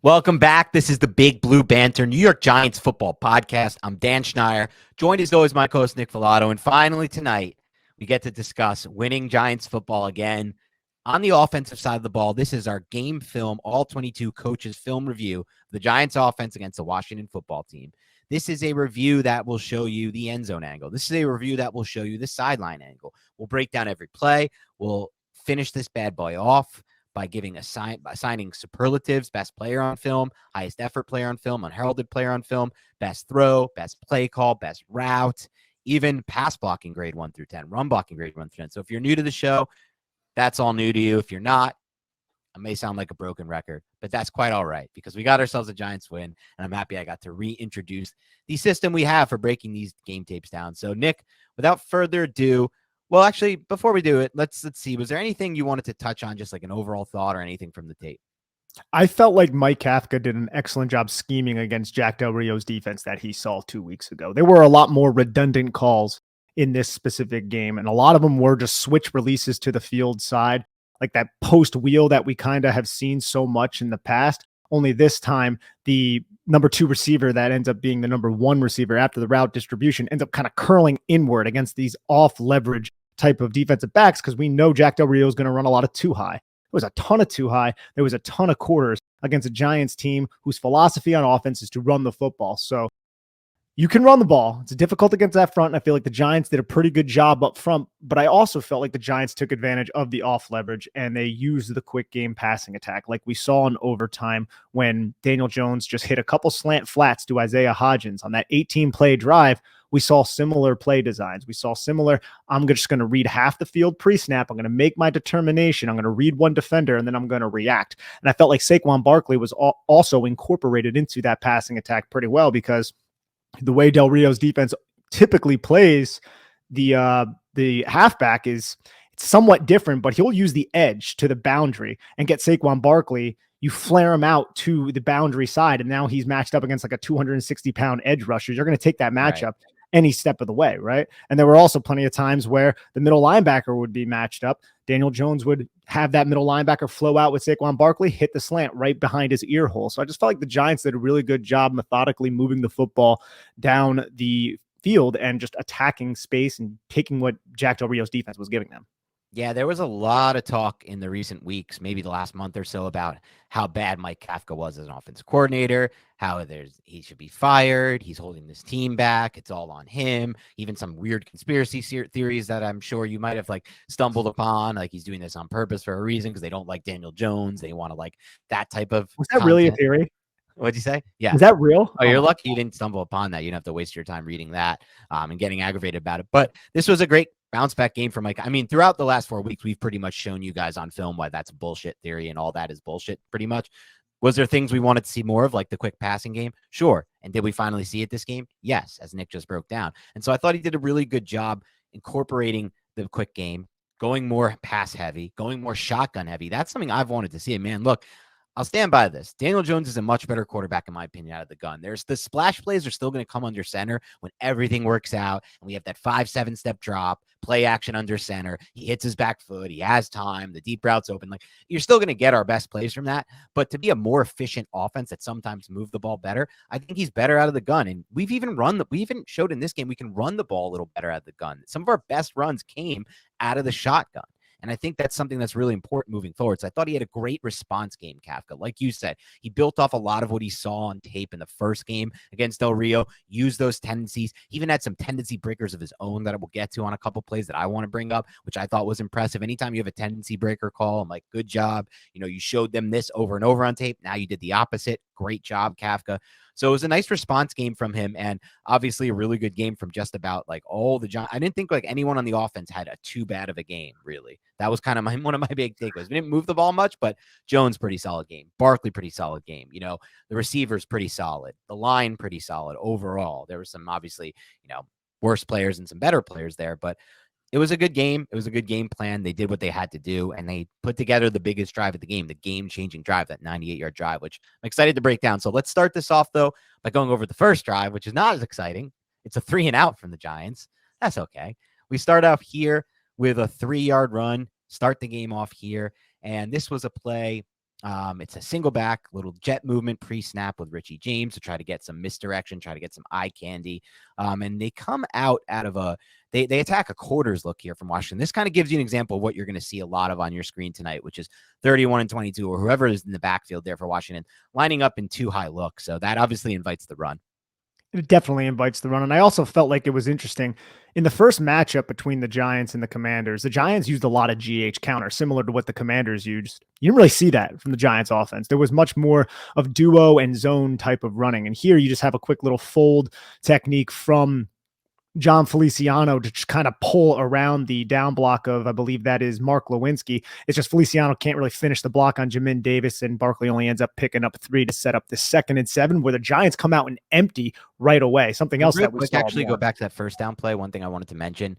Welcome back. This is the Big Blue Banter New York Giants football podcast. I'm Dan Schneier, joined as always my co-host Nick Filato. And finally tonight, we get to discuss winning Giants football again. On the offensive side of the ball, this is our game film, all 22 coaches film review of the Giants offense against the Washington football team. This is a review that will show you the end zone angle. This is a review that will show you the sideline angle. We'll break down every play. We'll finish this bad boy off by assigning superlatives: best player on film, highest effort player on film, unheralded player on film, best throw, best play call, best route, even pass blocking grade 1 through 10, run blocking grade 1 through 10. So if you're new to the show, that's all new to you. If you're not, I may sound like a broken record, but that's quite all right because we got ourselves a Giants win, and I'm happy I got to reintroduce the system we have for breaking these game tapes down. So, Nick, without further ado, well, actually, before we do it, let's see. Was there anything you wanted to touch on, just like an overall thought or anything from the tape? I felt like Mike Kafka did an excellent job scheming against Jack Del Rio's defense that he saw 2 weeks ago. There were a lot more redundant calls in this specific game, and a lot of them were just switch releases to the field side, like that post wheel that we kind of have seen so much in the past. Only this time, the number 2 receiver that ends up being the number 1 receiver after the route distribution ends up kind of curling inward against these off leverage type of defensive backs because we know Jack Del Rio is going to run a lot of too high. There was a ton of too high. There was a ton of quarters against a Giants team whose philosophy on offense is to run the football. So you can run the ball. It's difficult against that front. And I feel like the Giants did a pretty good job up front, but I also felt like the Giants took advantage of the off leverage and they used the quick game passing attack like we saw in overtime when Daniel Jones just hit a couple slant flats to Isaiah Hodgins on that 18-play drive. We saw similar play designs. We saw similar, I'm just going to read half the field pre-snap. I'm going to make my determination. I'm going to read one defender, and then I'm going to react. And I felt like Saquon Barkley was also incorporated into that passing attack pretty well because the way Del Rio's defense typically plays the halfback is it's somewhat different, but he'll use the edge to the boundary and get Saquon Barkley. You flare him out to the boundary side, and now he's matched up against like a 260-pound edge rusher. You're going to take that matchup any step of the way, right? And there were also plenty of times where the middle linebacker would be matched up. Daniel Jones would have that middle linebacker flow out with Saquon Barkley, hit the slant right behind his ear hole. So I just felt like the Giants did a really good job methodically moving the football down the field and just attacking space and taking what Jack Del Rio's defense was giving them. Yeah, there was a lot of talk in the recent weeks, maybe the last month or so, about how bad Mike Kafka was as an offensive coordinator, how he should be fired, he's holding this team back, it's all on him, even some weird conspiracy theories that I'm sure you might have stumbled upon, like he's doing this on purpose for a reason because they don't like Daniel Jones, they want to that type of Was that really a theory? What'd you say? Yeah. Is that real? Oh, you're lucky you didn't stumble upon that. You didn't have to waste your time reading that and getting aggravated about it. But this was a great bounce back game for Mike. I mean, throughout the last 4 weeks, we've pretty much shown you guys on film why that's a bullshit theory and all that is bullshit pretty much. Was there things we wanted to see more of, like the quick passing game? Sure. And did we finally see it this game? Yes, as Nick just broke down. And so I thought he did a really good job incorporating the quick game, going more pass heavy, going more shotgun heavy. That's something I've wanted to see. And man, look, I'll stand by this. Daniel Jones is a much better quarterback, in my opinion, out of the gun. There's the splash plays are still going to come under center when everything works out. And we have that 5-7 step drop, play action under center. He hits his back foot. He has time. The deep route's open. You're still going to get our best plays from that. But to be a more efficient offense that sometimes move the ball better, I think he's better out of the gun. And we even showed in this game we can run the ball a little better out of the gun. Some of our best runs came out of the shotgun. And I think that's something that's really important moving forward. So I thought he had a great response game, Kafka. Like you said, he built off a lot of what he saw on tape in the first game against Del Rio, used those tendencies, he even had some tendency breakers of his own that I will get to on a couple plays that I want to bring up, which I thought was impressive. Anytime you have a tendency breaker call, I'm like, good job. You showed them this over and over on tape. Now you did the opposite. Great job, Kafka. So it was a nice response game from him, and obviously a really good game from just about all the Giants. I didn't think anyone on the offense had a too bad of a game, really. That was kind of one of my big takeaways. We didn't move the ball much, but Jones pretty solid game. Barkley pretty solid game. The receivers pretty solid. The line pretty solid overall. There were some obviously worse players and some better players there, but it was a good game. It was a good game plan. They did what they had to do, and they put together the biggest drive of the game, the game-changing drive, that 98-yard drive, which I'm excited to break down. So let's start this off, though, by going over the first drive, which is not as exciting. It's a 3-and-out from the Giants. That's okay. We start off here with a 3-yard run, start the game off here, and this was a play It's a single back, little jet movement pre-snap with Richie James to try to get some misdirection, try to get some eye candy. And they come out of they attack a quarters look here from Washington. This kind of gives you an example of what you're going to see a lot of on your screen tonight, which is 31 and 22, or whoever is in the backfield there for Washington, lining up in two high looks. So that obviously invites the run. It definitely invites the run. And I also felt like it was interesting in the first matchup between the Giants and the Commanders. The Giants used a lot of GH counter, similar to what the Commanders used. You didn't really see that from the Giants offense. There was much more of duo and zone type of running. And here you just have a quick little fold technique from John Feliciano to just kind of pull around the down block of, I believe that is Mark Lewinsky. It's just Feliciano can't really finish the block on Jamin Davis, and Barkley only ends up picking up 3 to set up the 2nd and 7, where the Giants come out and empty right away. Something else that we saw. Actually, go back to that first down play. One thing I wanted to mention.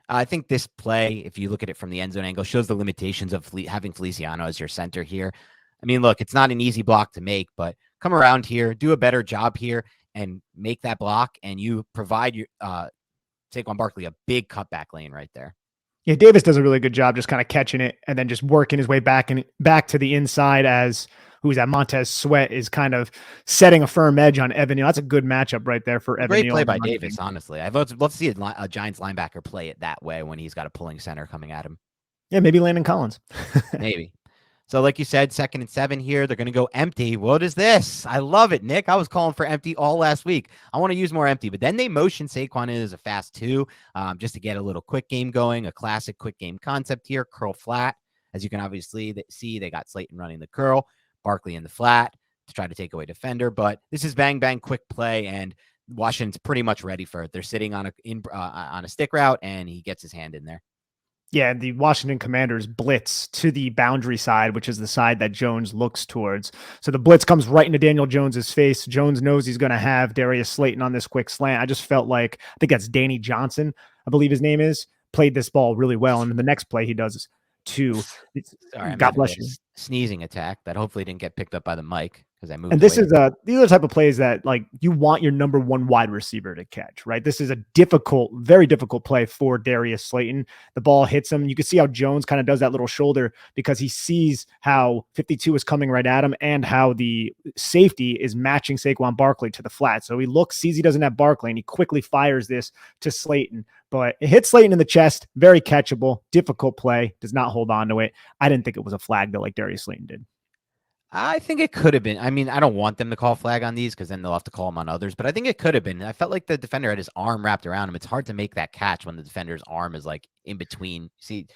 I think this play, if you look at it from the end zone angle, shows the limitations of having Feliciano as your center here. I mean, look, it's not an easy block to make, but come around here, do a better job here, and make that block, and you provide your Saquon Barkley a big cutback lane right there. Yeah, Davis does a really good job just kind of catching it and then just working his way back to the inside as who's that Montez Sweat is kind of setting a firm edge on Evan Neal. That's a good matchup right there for Evan Great Neal. Great play by Davis, honestly. I'd love to see a Giants linebacker play it that way when he's got a pulling center coming at him. Yeah, maybe Landon Collins. Maybe. So like you said, 2nd and 7 here. They're going to go empty. What is this? I love it, Nick. I was calling for empty all last week. I want to use more empty, but then they motion Saquon in as a fast 2 just to get a little quick game going, a classic quick game concept here, curl flat. As you can obviously see, they got Slayton running the curl, Barkley in the flat to try to take away defender, but this is bang, bang, quick play, and Washington's pretty much ready for it. They're sitting on a stick route, and he gets his hand in there. Yeah, the Washington Commanders blitz to the boundary side, which is the side that Jones looks towards. So the blitz comes right into Daniel Jones's face. Jones knows he's going to have Darius Slayton on this quick slant. I just felt like, I think that's Danny Johnson, I believe his name is, played this ball really well. And then the next play he does too. Sorry, God bless you. Sneezing attack that hopefully didn't get picked up by the mic because I moved. And this is these are the type of plays that like you want your number 1 wide receiver to catch, right? This is a difficult, very difficult play for Darius Slayton. The ball hits him. You can see how Jones kind of does that little shoulder because he sees how 52 is coming right at him and how the safety is matching Saquon Barkley to the flat. So he looks, sees he doesn't have Barkley, and he quickly fires this to Slayton. But it hits Slayton in the chest. Very catchable, difficult play. Does not hold on to it. I didn't think it was a flag though, like Darius Slayton did. I think it could have been. I mean, I don't want them to call flag on these because then they'll have to call them on others. But I think it could have been. I felt like the defender had his arm wrapped around him. It's hard to make that catch when the defender's arm is like in between. See,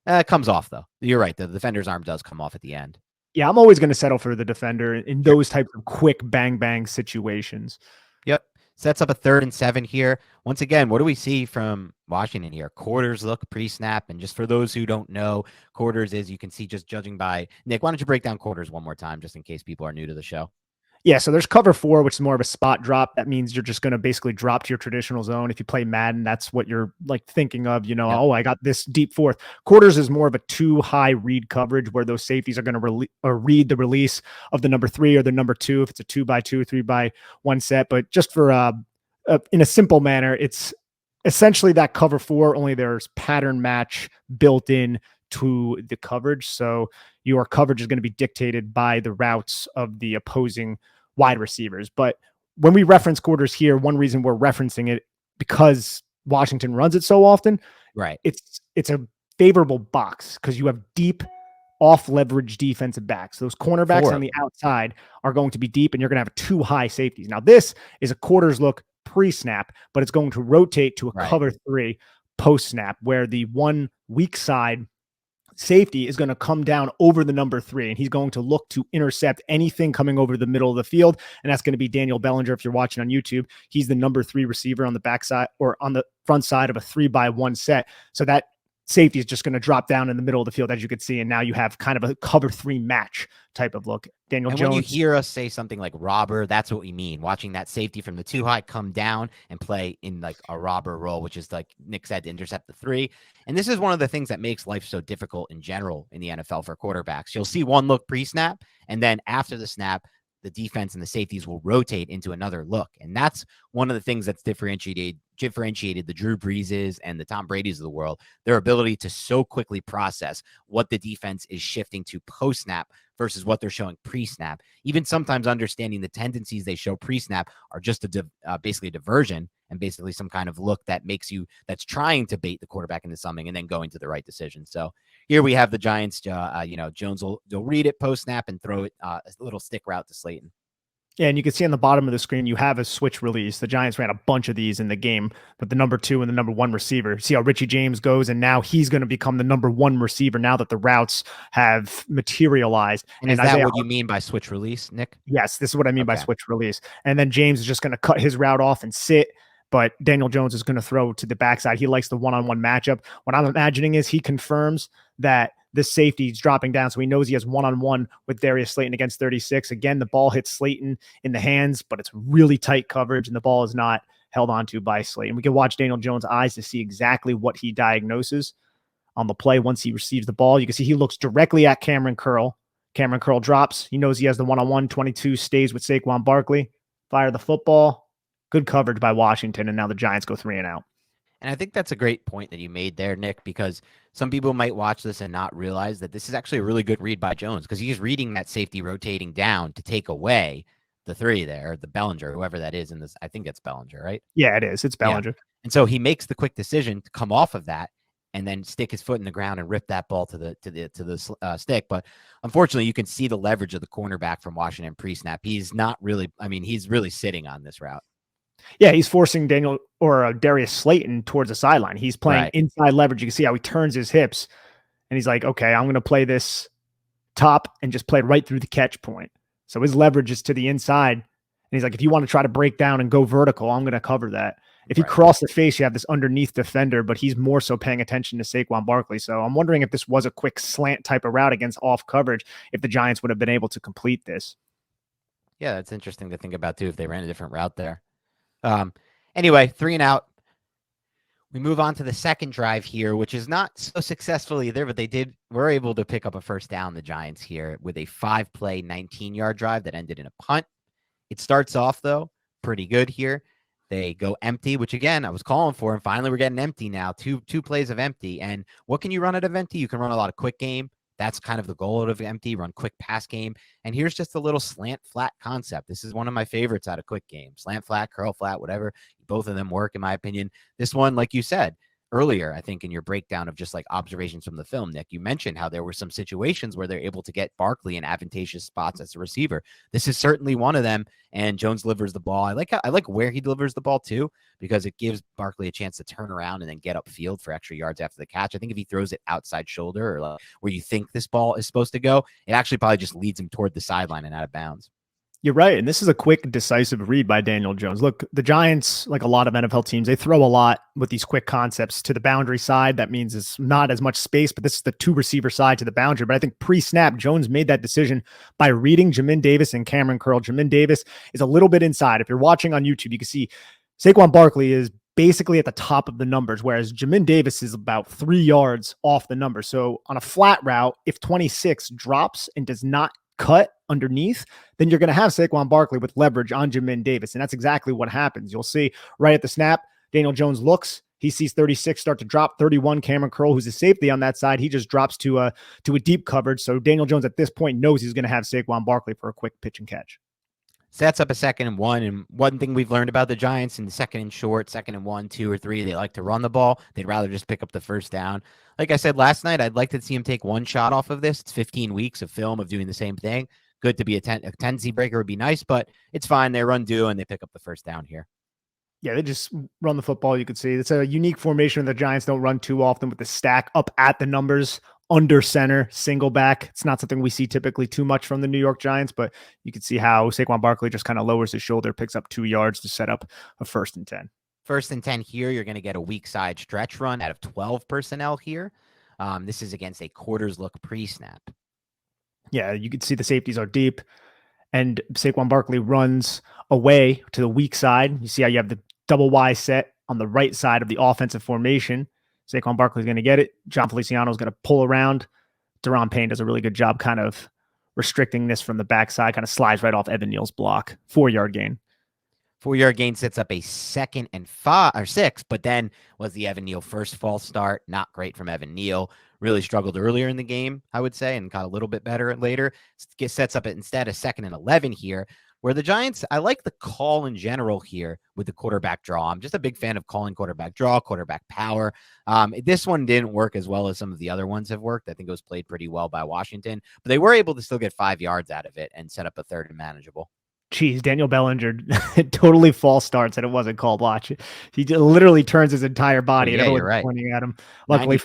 it comes off though. You're right. The defender's arm does come off at the end. Yeah, I'm always going to settle for the defender in those types of quick bang bang situations. Yep. Sets up a 3rd and 7 here. Once again, what do we see from Washington here? Quarters look pre-snap. And just for those who don't know, quarters is, you can see just judging by Nick, why don't you break down quarters one more time, just in case people are new to the show? Yeah, so there's cover 4, which is more of a spot drop. That means you're just going to basically drop to your traditional zone. If you play Madden, that's what you're like thinking of, yep. Oh, I got this deep 4th. Quarters is more of a 2 high read coverage where those safeties are going to read the release of the number 3 or the number 2 if it's a 2x2, 3x1 set. But just for in a simple manner, it's essentially that cover 4, only there's pattern match built in to the coverage. So your coverage is going to be dictated by the routes of the opposing wide receivers. But when we reference quarters here, one reason we're referencing it because Washington runs it so often, right? It's a favorable box because you have deep off leverage defensive backs. Those cornerbacks on the outside are going to be deep, and you're going to have 2 high safeties. Now this is a quarters look pre-snap, but it's going to rotate to a cover 3 post-snap where the one weak side safety is going to come down over the number 3, and he's going to look to intercept anything coming over the middle of the field. And that's going to be Daniel Bellinger. If you're watching on YouTube, he's the number 3 receiver on the backside or on the front side of a 3x1 set. So that safety is just going to drop down in the middle of the field, as you could see. And now you have kind of a cover 3 match type of look. Daniel Jones. When you hear us say something like robber, that's what we mean. Watching that safety from the 2 high come down and play in like a robber role, which is like Nick said, to intercept the 3. And this is one of the things that makes life so difficult in general in the NFL for quarterbacks. You'll see one look pre-snap, and then after the snap, the defense and the safeties will rotate into another look. And that's one of the things that's differentiated the Drew Breeses and the Tom Brady's of the world, their ability to so quickly process what the defense is shifting to post-snap versus what they're showing pre-snap. Even sometimes understanding the tendencies they show pre-snap are just basically a diversion and basically some kind of look that's trying to bait the quarterback into something and then going to the right decision. So here we have the Giants, Jones will read it post-snap and throw it a little stick route to Slayton. Yeah, and you can see on the bottom of the screen, you have a switch release. The Giants ran a bunch of these in the game, but the number 2 and the number 1 receiver. See how Richie James goes, and now he's going to become the number 1 receiver now that the routes have materialized. And is that what you mean by switch release, Nick? Yes, this is what I mean by switch release. And then James is just going to cut his route off and sit, but Daniel Jones is going to throw to the backside. He likes the one-on-one matchup. What I'm imagining is he confirms that the safety is dropping down, so he knows he has one-on-one with Darius Slayton against 36. Again, the ball hits Slayton in the hands, but it's really tight coverage, and the ball is not held onto by Slayton. We can watch Daniel Jones' eyes to see exactly what he diagnoses on the play once he receives the ball. You can see he looks directly at Cameron Curl. Cameron Curl drops. He knows he has the one-on-one. 22 stays with Saquon Barkley. Fire the football. Good coverage by Washington, and now the Giants go 3 and out. And I think that's a great point that you made there, Nick, because some people might watch this and not realize that this is actually a really good read by Jones because he's reading that safety rotating down to take away the 3 there, the Bellinger, whoever that is in this. I think it's Bellinger, right? Yeah, it is. It's Bellinger. Yeah. And so he makes the quick decision to come off of that and then stick his foot in the ground and rip that ball to the stick. But unfortunately, you can see the leverage of the cornerback from Washington pre-snap. He's really sitting on this route. Yeah, he's forcing Darius Slayton towards the sideline. He's playing inside leverage. You can see how he turns his hips, and he's like, okay, I'm going to play this top and just play right through the catch point. So his leverage is to the inside, and he's like, if you want to try to break down and go vertical, I'm going to cover that. If you cross the face, you have this underneath defender, but he's more so paying attention to Saquon Barkley. So I'm wondering if this was a quick slant type of route against off coverage, if the Giants would have been able to complete this. Yeah, that's interesting to think about, too, if they ran a different route there. Anyway, 3 and out. We move on to the second drive here, which is not so successful either, but were able to pick up a first down, the Giants here, with a 5-play, 19-yard drive that ended in a punt. It starts off, though, pretty good here. They go empty, which, again, I was calling for, and finally we're getting empty now. Two plays of empty. And what can you run out of empty? You can run a lot of quick game. That's kind of the goal out of empty, run quick pass game. And here's just a little slant flat concept. This is one of my favorites out of quick game. Slant flat, curl flat, whatever. Both of them work, in my opinion. This one, like you said earlier, I think in your breakdown of just like observations from the film, Nick, you mentioned how there were some situations where they're able to get Barkley in advantageous spots as a receiver. This is certainly one of them. And Jones delivers the ball. I like where he delivers the ball too, because it gives Barkley a chance to turn around and then get upfield for extra yards after the catch. I think if he throws it outside shoulder or like where you think this ball is supposed to go, it actually probably just leads him toward the sideline and out of bounds. You're right. And this is a quick, decisive read by Daniel Jones. Look, the Giants, like a lot of NFL teams, they throw a lot with these quick concepts to the boundary side. That means it's not as much space, but this is the 2 receiver side to the boundary. But I think pre-snap, Jones made that decision by reading Jamin Davis and Cameron Curl. Jamin Davis is a little bit inside. If you're watching on YouTube, you can see Saquon Barkley is basically at the top of the numbers, whereas Jamin Davis is about 3 yards off the number. So on a flat route, if 26 drops and does not cut underneath, then you're going to have Saquon Barkley with leverage on Jamin Davis. And that's exactly what happens. You'll see right at the snap, Daniel Jones looks, he sees 36 start to drop. 31, Cameron Curl, who's a safety on that side, he just drops to a deep coverage. So Daniel Jones at this point knows he's going to have Saquon Barkley for a quick pitch and catch. Sets up a 2nd and 1. And one thing we've learned about the Giants in the 2nd and short, 2nd and 1, 2 or 3, they like to run the ball. They'd rather just pick up the first down. Like I said last night, I'd like to see him take one shot off of this. It's 15 weeks of film of doing the same thing. Good to be a tendency breaker would be nice, but it's fine. They run due and they pick up the first down here. Yeah, they just run the football. You could see it's a unique formation. The Giants don't run too often with the stack up at the numbers, under center, single back. It's not something we see typically too much from the New York Giants, but you can see how Saquon Barkley just kind of lowers his shoulder, picks up 2 yards to set up a 1st and 10. 1st and 10 here. You're going to get a weak side stretch run out of 12 personnel here. This is against a quarters look pre-snap. Yeah, you can see the safeties are deep, and Saquon Barkley runs away to the weak side. You see how you have the double Y set on the right side of the offensive formation. Saquon Barkley's going to get it. John Feliciano is going to pull around. Deron Payne does a really good job kind of restricting this from the backside, kind of slides right off Evan Neal's block. 4-yard gain. 4-yard gain sets up a 2nd and 5 or 6, but then was the Evan Neal first false start. Not great from Evan Neal. Really struggled earlier in the game, I would say, and got a little bit better later. Sets up instead a 2nd and 11 here, where the Giants, I like the call in general here with the quarterback draw. I'm just a big fan of calling quarterback draw, quarterback power. This one didn't work as well as some of the other ones have worked. I think it was played pretty well by Washington, but they were able to still get 5 yards out of it and set up a 3rd and manageable. Geez, Daniel Bellinger totally false starts and it wasn't called. Watch. He literally turns his entire body and everyone's right. pointing at him. Luckily,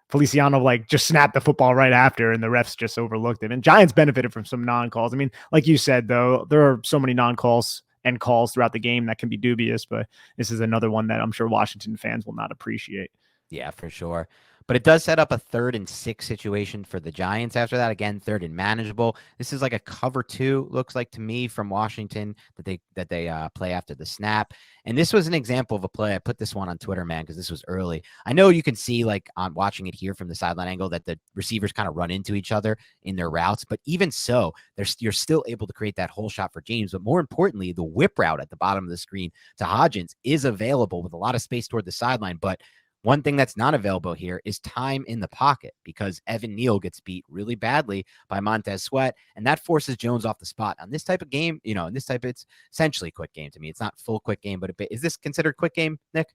Feliciano just snapped the football right after and the refs just overlooked it. And Giants benefited from some non-calls. I mean, like you said, though, there are so many non-calls and calls throughout the game that can be dubious, but this is another one that I'm sure Washington fans will not appreciate. Yeah, for sure. But it does set up a 3rd and 6 situation for the Giants. After that, again, 3rd and manageable. This is like a cover 2, looks like to me, from Washington that they play after the snap. And this was an example of a play. I put this one on Twitter, man, because this was early. I know you can see, on watching it here from the sideline angle, that the receivers kind of run into each other in their routes. But even so, you're still able to create that hole shot for James. But more importantly, the whip route at the bottom of the screen to Hodgins is available with a lot of space toward the sideline. But one thing that's not available here is time in the pocket, because Evan Neal gets beat really badly by Montez Sweat, and that forces Jones off the spot. On this type of game, it's essentially quick game to me. It's not full quick game, but is this considered quick game, Nick?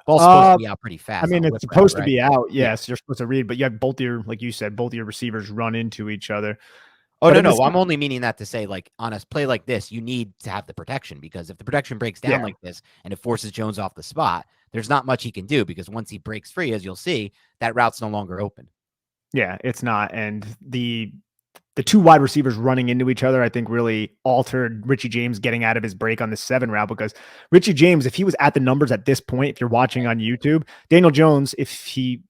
Ball's supposed to be out pretty fast. I mean, it's supposed to be out. Yes, you're supposed to read, but you have like you said, both your receivers run into each other. Oh, no. I'm only meaning that to say, on a play like this, you need to have the protection, because if the protection breaks down like this and it forces Jones off the spot, there's not much he can do, because once he breaks free, as you'll see, that route's no longer open. Yeah, it's not. And the 2 wide receivers running into each other, I think, really altered Richie James getting out of his break on the 7 route, because Richie James, if he was at the numbers at this point, if you're watching on YouTube, Daniel Jones, if he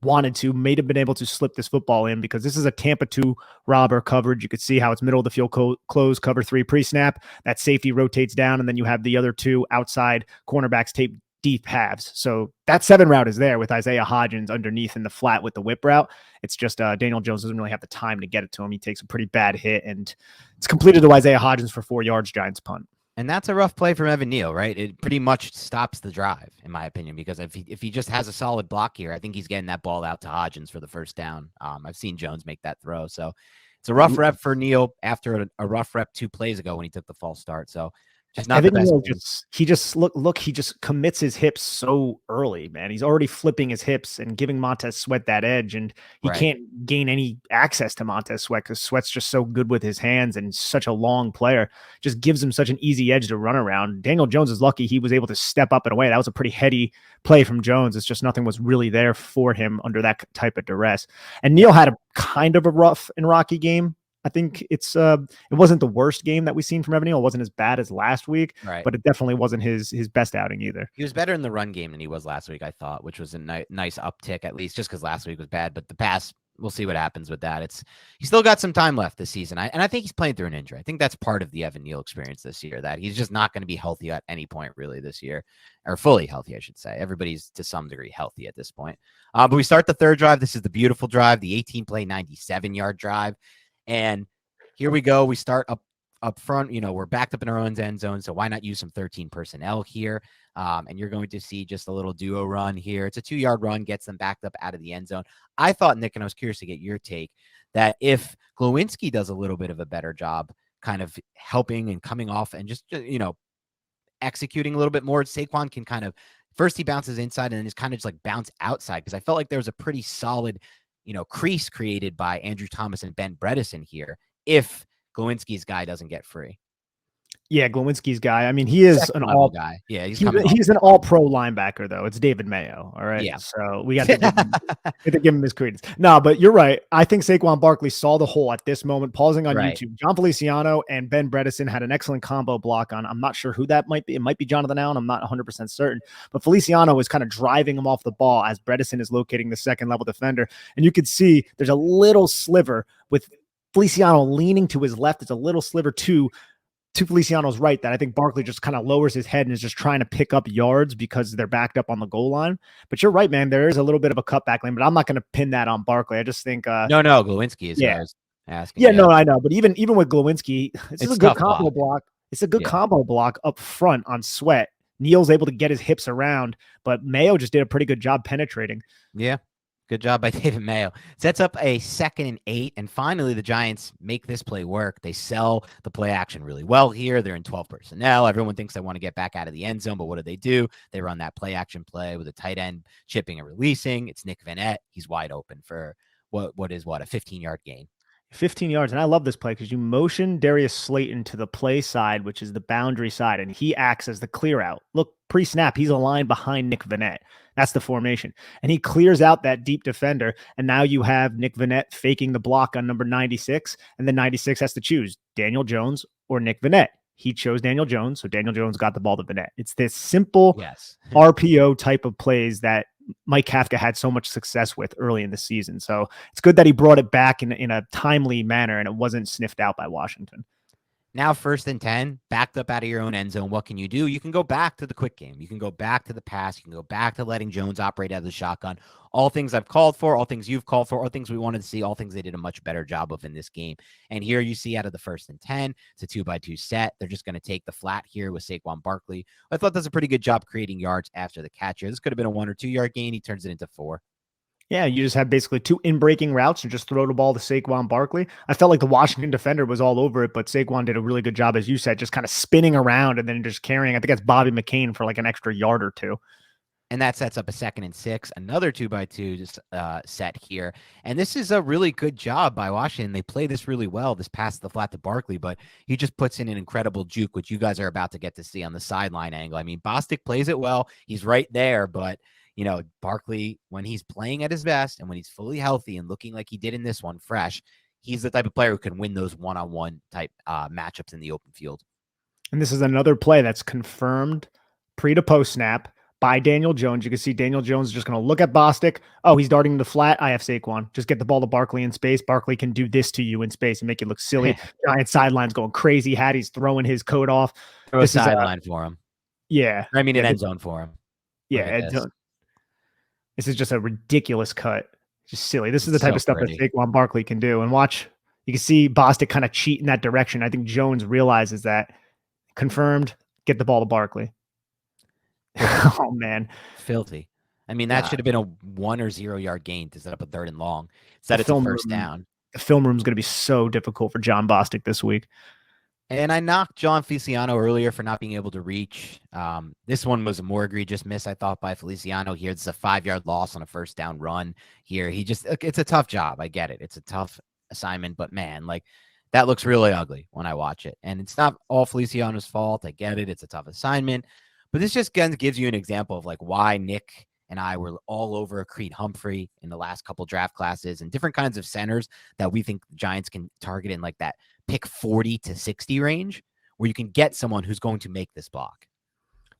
wanted to, may have been able to slip this football in, because this is a Tampa 2 robber coverage. You could see how it's middle of the field close, cover 3 pre-snap. That safety rotates down, and then you have the other 2 outside cornerbacks tape deep halves. So that 7 route is there with Isaiah Hodgins underneath in the flat with the whip route. It's just Daniel Jones doesn't really have the time to get it to him. He takes a pretty bad hit, and it's completed to Isaiah Hodgins for 4 yards, Giants punt. And that's a rough play from Evan Neal, right? It pretty much stops the drive, in my opinion, because if he just has a solid block here, I think he's getting that ball out to Hodgins for the first down. I've seen Jones make that throw. So it's a rough rep for Neal after a rough rep 2 plays ago when he took the false start. So just not the best. He just commits his hips so early, man. He's already flipping his hips and giving Montez Sweat that edge, and he can't gain any access to Montez Sweat, because Sweat's just so good with his hands and such a long player. Just gives him such an easy edge to run around. Daniel Jones is lucky he was able to step up and away. That was a pretty heady play from Jones. It's just nothing was really there for him under that type of duress. And Neal had a kind of a rough and rocky game. I think it wasn't the worst game that we've seen from Evan Neal. It wasn't as bad as last week, but it definitely wasn't his best outing either. He was better in the run game than he was last week, I thought, which was a nice uptick, at least, just because last week was bad. But the pass, we'll see what happens with that. He's still got some time left this season, and I think he's playing through an injury. I think that's part of the Evan Neal experience this year, that he's just not going to be healthy at any point really this year, or fully healthy, I should say. Everybody's to some degree healthy at this point. But we start the 3rd drive. This is the beautiful drive, the 18-play, 97-yard drive, and here we go. We start up front. We're backed up in our own end zone, so why not use some 13 personnel here? And you're going to see just a little duo run here. It's a 2-yard run, gets them backed up out of the end zone. I thought, Nick, and I was curious to get your take, that if Glowinski does a little bit of a better job kind of helping and coming off and just, executing a little bit more, Saquon can kind of, first he bounces inside and then just kind of just bounce outside, because I felt like there was a pretty solid, crease created by Andrew Thomas and Ben Bredesen here, if Glowinski's guy doesn't get free. Yeah, Glowinski's guy. I mean, he is an all guy. Yeah, he's an all-pro linebacker, though. It's David Mayo. All right. Yeah. So we got to give him his credence. No, but you're right. I think Saquon Barkley saw the hole at this moment, pausing on YouTube. John Feliciano and Ben Bredesen had an excellent combo block on. I'm not sure who that might be. It might be Jonathan Allen. I'm not 100% certain. But Feliciano is kind of driving him off the ball as Bredesen is locating the second-level defender. And you could see there's a little sliver with Feliciano leaning to his left. It's a little sliver too. to Feliciano's right that I think Barkley just kind of lowers his head and is just trying to pick up yards because they're backed up on the goal line. But you're right, man. There is a little bit of a cutback lane, but I'm not going to pin that on Barkley. I just think, No, Glowinski is who yeah, I was asking. yeah, Yeah, no, I know. But even with Glowinski, this is it's a good tough combo block. block. It's a good Yeah. combo block up front on Sweat. Neal's able to get his hips around, but Mayo just did a pretty good job penetrating. Yeah. Good job by David Mayo. Sets up a 2nd and 8. And finally, the Giants make this play work. They sell the play action really well here. They're in 12 personnel. Everyone thinks they want to get back out of the end zone, but what do? They run that play action play with a tight end chipping and releasing. It's Nick Vanette. He's wide open for a 15-yard gain. 15 yards. And I love this play because you motion Darius Slayton to the play side, which is the boundary side, and he acts as the clear out. Look, pre-snap, he's aligned behind Nick Vanette. That's the formation. And he clears out that deep defender. And now you have Nick Vanette faking the block on number 96. And then 96 has to choose Daniel Jones or Nick Vanette. He chose Daniel Jones. So Daniel Jones got the ball to Vanette. It's this simple RPO type of plays that Mike Kafka had so much success with early in the season. So it's good that he brought it back in a timely manner and it wasn't sniffed out by Washington. Now 1st and 10, backed up out of your own end zone. What can you do? You can go back to the quick game. You can go back to the pass. You can go back to letting Jones operate out of the shotgun. All things I've called for, all things you've called for, all things we wanted to see, all things they did a much better job of in this game. And here you see out of the 1st and 10, it's a 2-by-2 set. They're just going to take the flat here with Saquon Barkley. I thought that's a pretty good job creating yards after the catch here. This could have been a 1 or 2 yard gain. He turns it into 4. Yeah, you just have basically 2 in-breaking routes and just throw the ball to Saquon Barkley. I felt like the Washington defender was all over it, but Saquon did a really good job, as you said, just kind of spinning around and then just carrying. I think that's Bobby McCain for like an extra yard or 2. And that sets up a 2nd and 6, another 2-by-2 set here. And this is a really good job by Washington. They play this really well, this pass the flat to Barkley, but he just puts in an incredible juke, which you guys are about to get to see on the sideline angle. I mean, Bostic plays it well. He's right there, but Barkley, when he's playing at his best and when he's fully healthy and looking like he did in this one, fresh, he's the type of player who can win those one-on-one type matchups in the open field. And this is another play that's confirmed pre to post snap by Daniel Jones. You can see Daniel Jones is just going to look at Bostic. Oh, he's darting to the flat. I have Saquon. Just get the ball to Barkley in space. Barkley can do this to you in space and make it look silly. Giant sideline's going crazy. Hattie's throwing his coat off. Throw a sideline for him. Yeah. I mean, an end zone for him. Yeah. This is just a ridiculous cut. Just silly. This is the type of stuff that Saquon Barkley can do. And watch, you can see Bostic kind of cheat in that direction. I think Jones realizes that. Confirmed. Get the ball to Barkley. Oh, man. Filthy. I mean, that should have been a 1 or 0 yard gain to set up a 3rd and long. Set it to 1st down. The film room is going to be so difficult for John Bostic this week. And I knocked John Feliciano earlier for not being able to reach. This one was a more egregious miss, I thought, by Feliciano here. It's a 5-yard loss on a 1st down run here. It's a tough job. I get it. It's a tough assignment, but man, like that looks really ugly when I watch it. And it's not all Feliciano's fault. I get it. It's a tough assignment, but this just gives you an example of like why Nick and I were all over Creed Humphrey in the last couple draft classes and different kinds of centers that we think the Giants can target in like that pick 40 to 60 range where you can get someone who's going to make this block.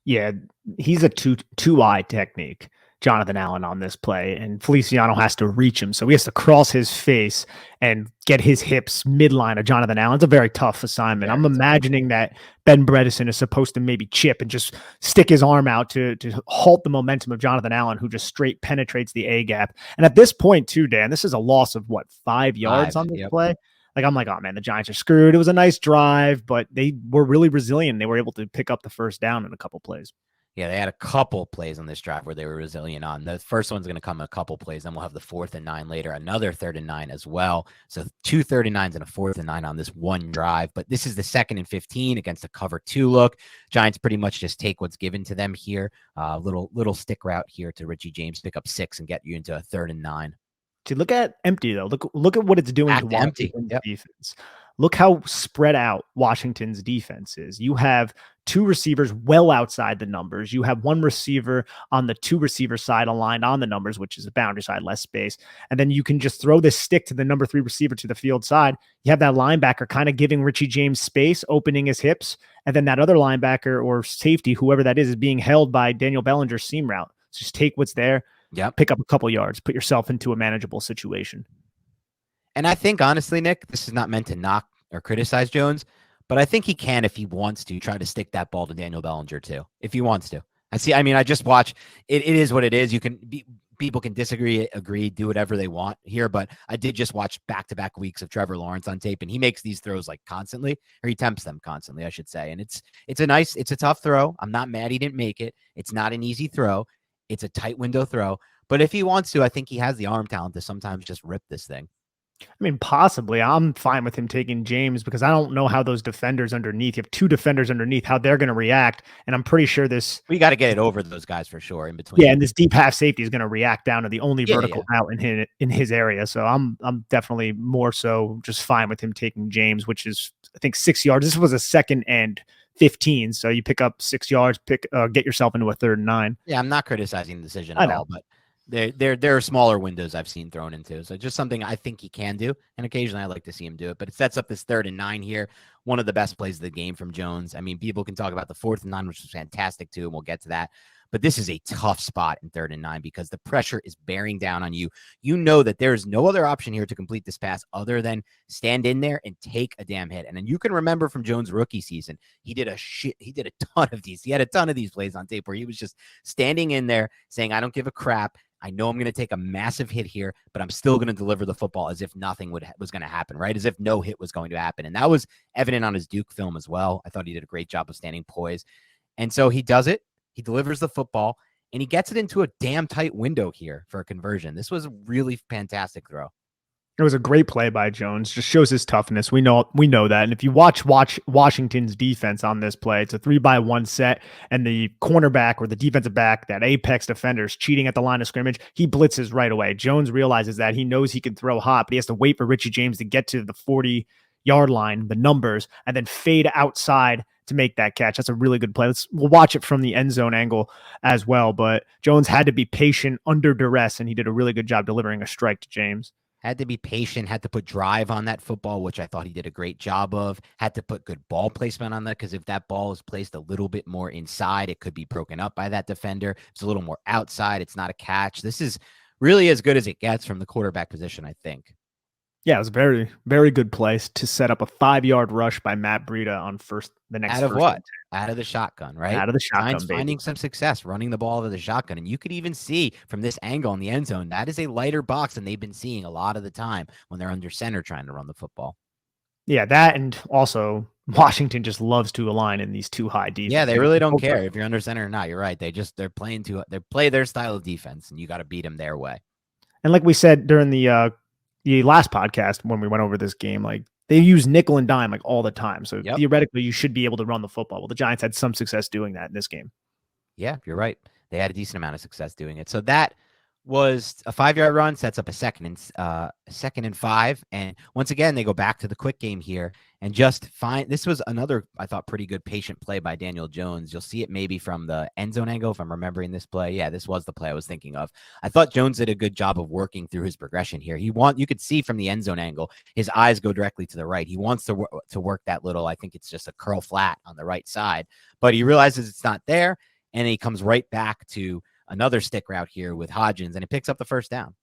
Yeah, he's a two-eye technique, Jonathan Allen, on this play, and Feliciano has to reach him. So he has to cross his face and get his hips midline of Jonathan Allen. It's a very tough assignment. I'm imagining that Ben Bredesen is supposed to maybe chip and just stick his arm out to halt the momentum of Jonathan Allen, who just straight penetrates the A gap. And at this point, too, Dan, this is a loss of 5 yards on this play? Like, I'm like, oh, man, the Giants are screwed. It was a nice drive, but they were really resilient. They were able to pick up the 1st down in a couple plays. Yeah, they had a couple plays on this drive where they were resilient on. The first one's going to come a couple plays. Then we'll have the 4th and 9 later, another 3rd and 9 as well. So 2 3rd and 9s and a 4th and 9 on this one drive. But this is the 2nd and 15 against a cover 2 look. Giants pretty much just take what's given to them here. Little stick route here to Richie James, pick up 6 and get you into a 3rd and 9. See, look at empty, though. Look at what it's doing to Washington's defense. Look how spread out Washington's defense is. You have 2 receivers well outside the numbers. You have 1 receiver on the 2 receiver side aligned on the numbers, which is the boundary side, less space. And then you can just throw this stick to the number 3 receiver to the field side. You have that linebacker kind of giving Richie James space, opening his hips. And then that other linebacker or safety, whoever that is being held by Daniel Bellinger's seam route. So just take what's there. Yep. Pick up a couple yards, put yourself into a manageable situation. And I think, honestly, Nick, this is not meant to knock or criticize Jones, but I think he can, if he wants to, try to stick that ball to Daniel Bellinger too, if he wants to. I just watch it. It is what it is. People can disagree, agree, do whatever they want here, but I did just watch back-to-back weeks of Trevor Lawrence on tape, and he makes these throws like constantly, or he attempts them constantly, I should say. And it's a tough throw. I'm not mad he didn't make it. It's not an easy throw. It's a tight window throw. But if he wants to, I think he has the arm talent to sometimes just rip this thing. I mean, possibly. I'm fine with him taking James because I don't know how those defenders underneath, you have two defenders underneath, how they're going to react. And I'm pretty sure we got to get it over those guys for sure in between. Yeah, and this deep half safety is going to react down to the only vertical route in his area. So I'm definitely more so just fine with him taking James, which is, I think, 6 yards. This was a 2nd and 15. So you pick up 6 yards, get yourself into a 3rd and 9. Yeah, I'm not criticizing the decision at all, but there are smaller windows I've seen thrown into. So just something I think he can do. And occasionally I like to see him do it. But it sets up this 3rd and 9 here. One of the best plays of the game from Jones. I mean, people can talk about the 4th and 9, which was fantastic too, and we'll get to that. But this is a tough spot in 3rd and 9 because the pressure is bearing down on you. You know that there is no other option here to complete this pass other than stand in there and take a damn hit. And then you can remember from Jones' rookie season, he did a ton of these. He had a ton of these plays on tape where he was just standing in there saying, I don't give a crap. I know I'm going to take a massive hit here, but I'm still going to deliver the football as if nothing was going to happen, right? As if no hit was going to happen. And that was evident on his Duke film as well. I thought he did a great job of standing poised. And so he does it. He delivers the football, and he gets it into a damn tight window here for a conversion. This was a really fantastic throw. It was a great play by Jones. Just shows his toughness. We know that. And if you watch Washington's defense on this play, it's a 3-by-1 set, and the cornerback or the defensive back, that apex defender, is cheating at the line of scrimmage. He blitzes right away. Jones realizes that. He knows he can throw hot, but he has to wait for Richie James to get to the 40-yard line, the numbers, and then fade outside to make that catch. That's a really good play. We'll watch it from the end zone angle as well. But Jones had to be patient under duress, and he did a really good job delivering a strike to James. Had to be patient, had to put drive on that football, which I thought he did a great job of. Had to put good ball placement on that, because if that ball is placed a little bit more inside, it could be broken up by that defender. If it's a little more outside, it's not a catch. This is really as good as it gets from the quarterback position, I think. Yeah, it was a very, very good place to set up a 5-yard rush by Matt Breida on the next. Out of what? Out of the shotgun, right? Out of the shotgun, Giants finding some success running the ball out of the shotgun. And you could even see from this angle in the end zone, that is a lighter box than they've been seeing a lot of the time when they're under center trying to run the football. Yeah, that, and also Washington just loves to align in these too high defense. Yeah, they really don't care if you're under center or not. You're right. They play their style of defense, and you got to beat them their way. And like we said during the last podcast when we went over this game, like, they use nickel and dime like all the time. So theoretically, you should be able to run the football. Well, the Giants had some success doing that in this game. Yeah, you're right. They had a decent amount of success doing it. So that was a 5-yard run, sets up a 2nd and 5. And once again, they go back to the quick game here and just find, this was another, I thought, pretty good patient play by Daniel Jones. You'll see it maybe from the end zone angle, if I'm remembering this play. Yeah, this was the play I was thinking of. I thought Jones did a good job of working through his progression here. You could see from the end zone angle, his eyes go directly to the right. He wants to work that little, I think it's just a curl flat on the right side, but he realizes it's not there. And he comes right back to another stick route here with Hodgins, and it picks up the first down.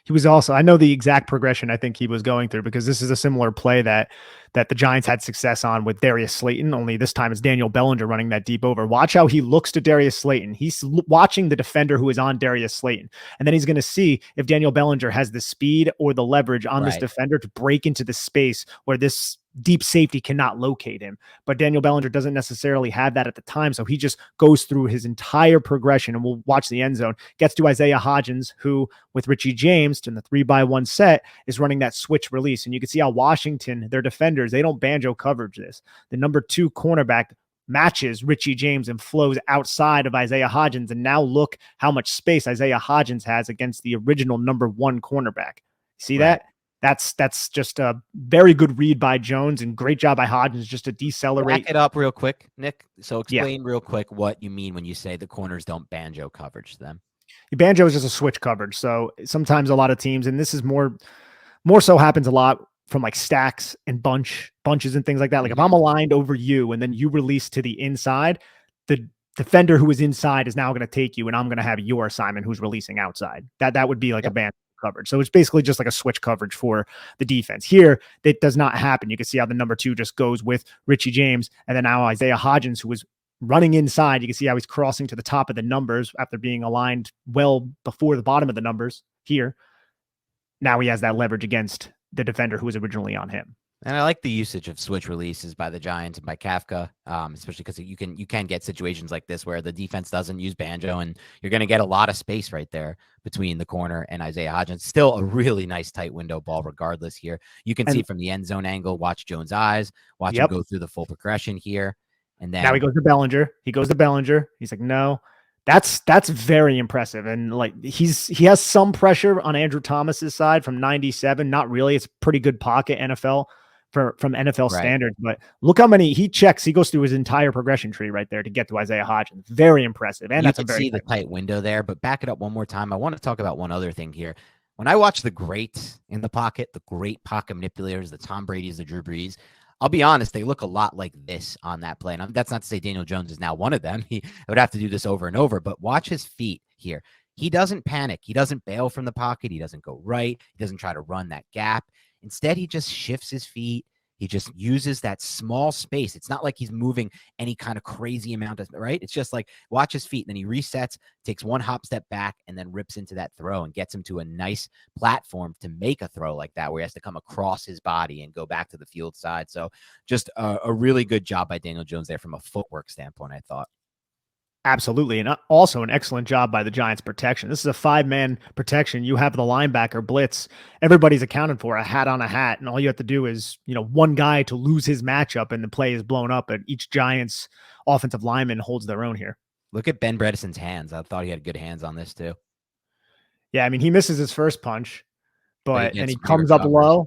He was also, I know the exact progression I think he was going through, because this is a similar play that the Giants had success on with Darius Slayton, only this time it's Daniel Bellinger running that deep over. Watch how he looks to Darius Slayton. He's watching the defender who is on Darius Slayton, and then he's going to see if Daniel Bellinger has the speed or the leverage on this defender to break into the space where this deep safety cannot locate him. But Daniel Bellinger doesn't necessarily have that at the time, so he just goes through his entire progression, and we'll watch the end zone, gets to Isaiah Hodgins, who with Richie James in the 3-by-1 set is running that switch release. And you can see how Washington, their defenders, they don't banjo coverage this. The number 2 cornerback matches Richie James and flows outside of Isaiah Hodgins, and now look how much space Isaiah Hodgins has against the original number 1 cornerback. See that? That's just a very good read by Jones, and great job by Hodgins just to decelerate. Back it up real quick, Nick. So explain real quick what you mean when you say the corners don't banjo coverage them. Banjo is just a switch coverage. So sometimes a lot of teams, and this is more so happens a lot from like stacks and bunches and things like that. Like if I'm aligned over you and then you release to the inside, the defender who is inside is now going to take you, and I'm going to have your assignment who's releasing outside. That would be like a banjo coverage. So it's basically just like a switch coverage for the defense. Here, it does not happen. You can see how the number 2 just goes with Richie James. And then now Isaiah Hodgins, who was running inside, you can see how he's crossing to the top of the numbers after being aligned well before the bottom of the numbers here. Now he has that leverage against the defender who was originally on him. And I like the usage of switch releases by the Giants and by Kafka, especially because you can get situations like this where the defense doesn't use Banjo, and you're going to get a lot of space right there between the corner and Isaiah Hodgins. Still a really nice tight window ball regardless here. You can see from the end zone angle, watch Jones' eyes, watch him go through the full progression here. And then now he goes to Bellinger. He's like, no. That's very impressive. And like he has some pressure on Andrew Thomas's side from 97. Not really. It's a pretty good pocket NFL from NFL standards. But look how many he checks. He goes through his entire progression tree right there to get to Isaiah Hodgins. Very impressive. And you that's can see the tight window there. But back it up one more time. I want to talk about one other thing here. When I watch the greats in the pocket, the great pocket manipulators, the Tom Brady's, the Drew Brees, I'll be honest, they look a lot like this on that play. And that's not to say Daniel Jones is now one of them. He would have to do this over and over, but watch his feet here. He doesn't panic. He doesn't bail from the pocket. He doesn't go right. He doesn't try to run that gap. Instead, he just shifts his feet. He just uses that small space. It's not like he's moving any kind of crazy amount of, right? It's just like watch his feet. And then he resets, takes one hop step back, and then rips into that throw and gets him to a nice platform to make a throw like that, where he has to come across his body and go back to the field side. So just a really good job by Daniel Jones there from a footwork standpoint, I thought. Absolutely. And also an excellent job by the Giants protection. This is a 5-man protection. You have the linebacker blitz. Everybody's accounted for, a hat on a hat. And all you have to do is, one guy to lose his matchup and the play is blown up. And each Giants offensive lineman holds their own here. Look at Ben Bredesen's hands. I thought he had good hands on this too. Yeah. I mean, he misses his first punch, and he comes up low,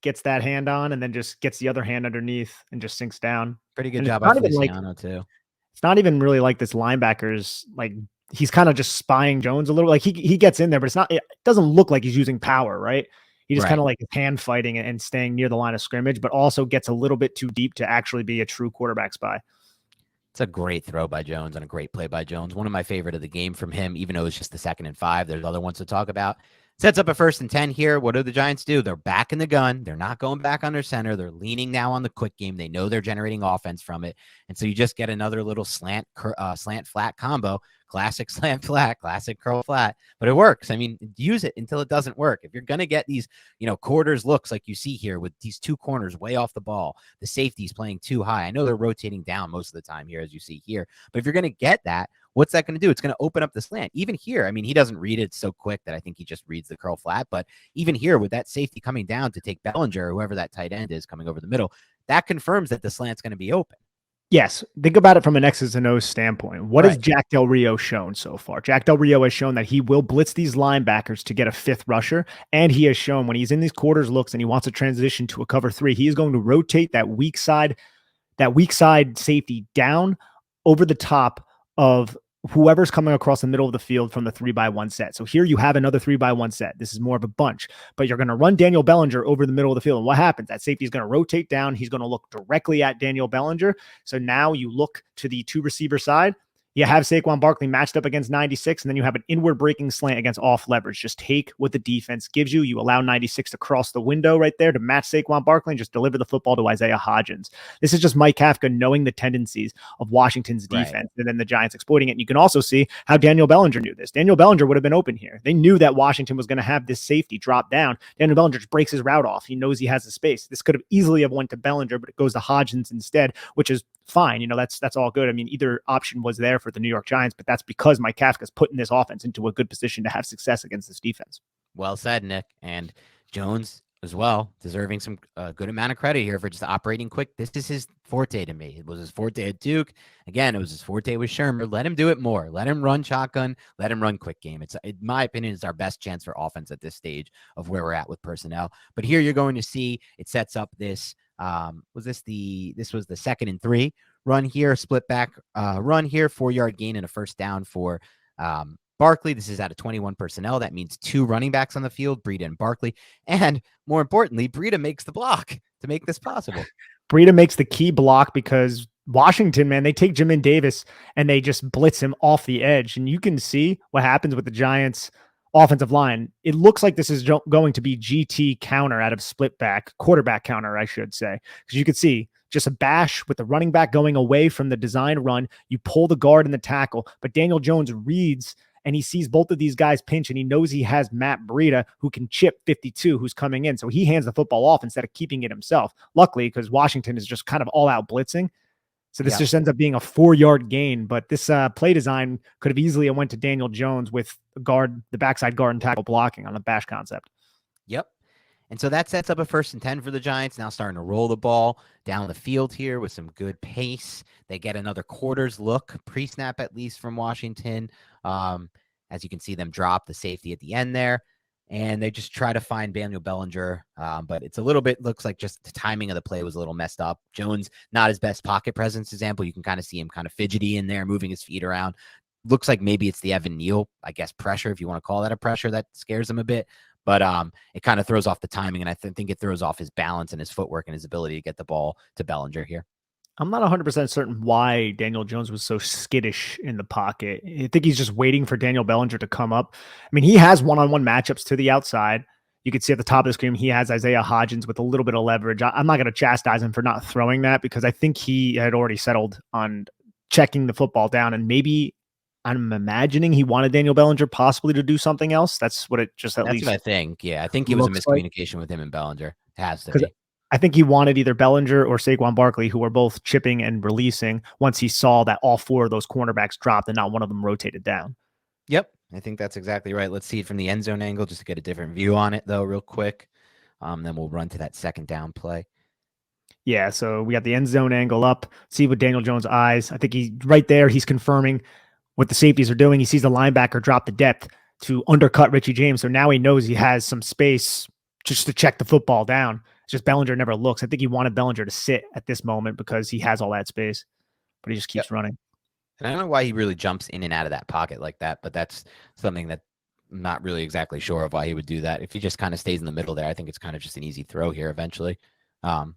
gets that hand on, and then just gets the other hand underneath and just sinks down. Pretty good job by Feliciano too. It's not even really like this linebacker's like he's kind of just spying Jones a little. Like he gets in there, but it doesn't look like he's using power, right? He just kind of like hand fighting and staying near the line of scrimmage, but also gets a little bit too deep to actually be a true quarterback spy. It's a great throw by Jones and a great play by Jones. One of my favorite of the game from him, even though it's just the 2nd and 5. There's other ones to talk about. Sets up a 1st and 10 here. What do the Giants do? They're back in the gun. They're not going back under center. They're leaning now on the quick game. They know they're generating offense from it. And so you just get another little slant flat combo. Classic slant flat, classic curl flat, but it works. I mean, use it until it doesn't work. If you're going to get these, quarters looks like you see here with these 2 corners way off the ball, the safety's playing too high. I know they're rotating down most of the time here, as you see here, but if you're going to get that, what's that going to do? It's going to open up the slant. Even here, I mean, he doesn't read it so quick that I think he just reads the curl flat, but even here with that safety coming down to take Bellinger, or whoever that tight end is coming over the middle, that confirms that the slant's going to be open. Yes. Think about it from an X's and O's standpoint. What has Jack Del Rio shown so far? Jack Del Rio has shown that he will blitz these linebackers to get a 5th rusher. And he has shown when he's in these quarters looks and he wants to transition to a cover 3, he is going to rotate that weak side safety down over the top of whoever's coming across the middle of the field from the 3-by-1 set. So here you have another 3-by-1 set. This is more of a bunch, but you're going to run Daniel Bellinger over the middle of the field. And what happens? That safety is going to rotate down. He's going to look directly at Daniel Bellinger. So now you look to the 2 receiver side. You have Saquon Barkley matched up against 96, and then you have an inward breaking slant against off leverage. Just take what the defense gives you. You allow 96 to cross the window right there to match Saquon Barkley and just deliver the football to Isaiah Hodgins. This is just Mike Kafka knowing the tendencies of Washington's defense and then the Giants exploiting it. And you can also see how Daniel Bellinger knew this. Daniel Bellinger would have been open here. They knew that Washington was going to have this safety drop down. Daniel Bellinger just breaks his route off. He knows he has the space. This could have easily have went to Bellinger, but it goes to Hodgins instead, which is fine. That's all good. I mean, either option was there for the New York Giants, but that's because Mike Kafka's putting this offense into a good position to have success against this defense. Well said, Nick. And Jones as well, deserving some good amount of credit here for just operating quick. This is his forte to me. It was his forte at Duke. Again, it was his forte with Shermer. Let him do it more. Let him run shotgun. Let him run quick game. It's, in my opinion, it's our best chance for offense at this stage of where we're at with personnel. But here you're going to see it sets up this. This was the 2nd and 3 run here, split back run here, 4-yard gain and a 1st down for Barkley. This is out of 21 personnel. That means 2 running backs on the field, Breida and Barkley. And more importantly, Breida makes the block to make this possible. Breida makes the key block because Washington, man, they take Jamin Davis and they just blitz him off the edge. And you can see what happens with the Giants offensive line, it looks like this is going to be GT counter out of split back, quarterback counter, I should say. Because you could see just a bash with the running back going away from the design run. You pull the guard and the tackle, but Daniel Jones reads and he sees both of these guys pinch and he knows he has Matt Breida who can chip 52 who's coming in. So he hands the football off instead of keeping it himself. Luckily, because Washington is just kind of all out blitzing. So this just ends up being a 4-yard gain, but this play design could have easily went to Daniel Jones with the backside guard and tackle blocking on the bash concept. Yep. And so that sets up a 1st and 10 for the Giants. Now starting to roll the ball down the field here with some good pace. They get another quarters look, pre-snap at least from Washington. As you can see them drop the safety at the end there. And they just try to find Daniel Bellinger. But it's a little bit, looks like just the timing of the play was a little messed up. Jones, not his best pocket presence example. You can kind of see him kind of fidgety in there, moving his feet around. Looks like maybe it's the Evan Neal, I guess, pressure, if you want to call that a pressure, that scares him a bit. But it kind of throws off the timing, and I think it throws off his balance and his footwork and his ability to get the ball to Bellinger here. I'm not 100% certain why Daniel Jones was so skittish in the pocket. I think he's just waiting for Daniel Bellinger to come up. I mean, he has one-on-one matchups to the outside. You can see at the top of the screen, he has Isaiah Hodgins with a little bit of leverage. I'm not going to chastise him for not throwing that because I think he had already settled on checking the football down, and maybe I'm imagining he wanted Daniel Bellinger possibly to do something else. That's what it just at least. That's what I think. Yeah, I think it was a miscommunication with him and Bellinger. It has to be. I think he wanted either Bellinger or Saquon Barkley, who were both chipping and releasing once he saw that all 4 of those cornerbacks dropped and not one of them rotated down. Yep, I think that's exactly right. Let's see it from the end zone angle just to get a different view on it, though, real quick. Then we'll run to that 2nd down play. Yeah, so we got the end zone angle up. See with Daniel Jones' eyes. I think he's right there. He's confirming what the safeties are doing. He sees the linebacker drop the depth to undercut Richie James. So now he knows he has some space just to check the football down. It's just Bellinger never looks. I think he wanted Bellinger to sit at this moment because he has all that space, but he just keeps running. And I don't know why he really jumps in and out of that pocket like that, but that's something that I'm not really exactly sure of why he would do that. If he just kind of stays in the middle there, I think it's kind of just an easy throw here eventually.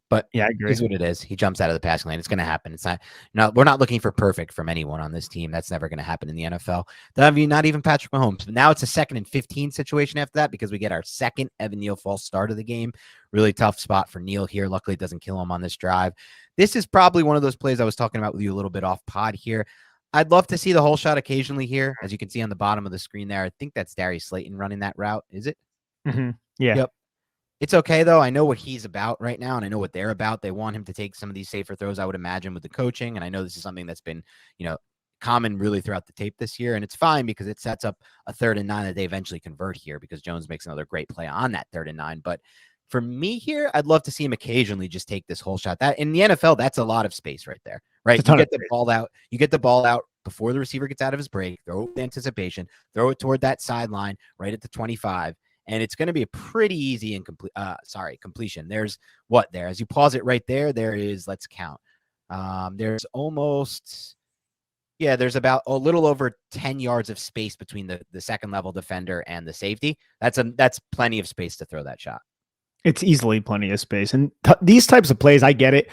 But yeah, I agree. Is what it is. He jumps out of the passing lane. It's going to happen. It's not, we're not looking for perfect from anyone on this team. That's never going to happen in the NFL. Not even Patrick Mahomes. But now it's a 2nd and 15 situation after that because we get our 2nd Evan Neal false start of the game. Really tough spot for Neal here. Luckily, it doesn't kill him on this drive. This is probably one of those plays I was talking about with you a little bit off pod here. I'd love to see the whole shot occasionally here. As you can see on the bottom of the screen there, I think that's Darius Slayton running that route. Is it? Mm-hmm. Yeah. Yep. It's okay, though. I know what he's about right now, and I know what they're about. They want him to take some of these safer throws, I would imagine, with the coaching. And I know this is something that's been, common really throughout the tape this year. And it's fine because it sets up a 3rd and 9 that they eventually convert here because Jones makes another great play on that 3rd and 9. But for me here, I'd love to see him occasionally just take this whole shot. That in the NFL, that's a lot of space right there, right? You get the ball out. You get the ball out before the receiver gets out of his break, throw it with anticipation, throw it toward that sideline right at the 25. And it's going to be a pretty easy completion. There's what there? As you pause it right there, there is, let's count. There's there's about a little over 10 yards of space between the 2nd level defender and the safety. That's plenty of space to throw that shot. It's easily plenty of space. And these types of plays, I get it.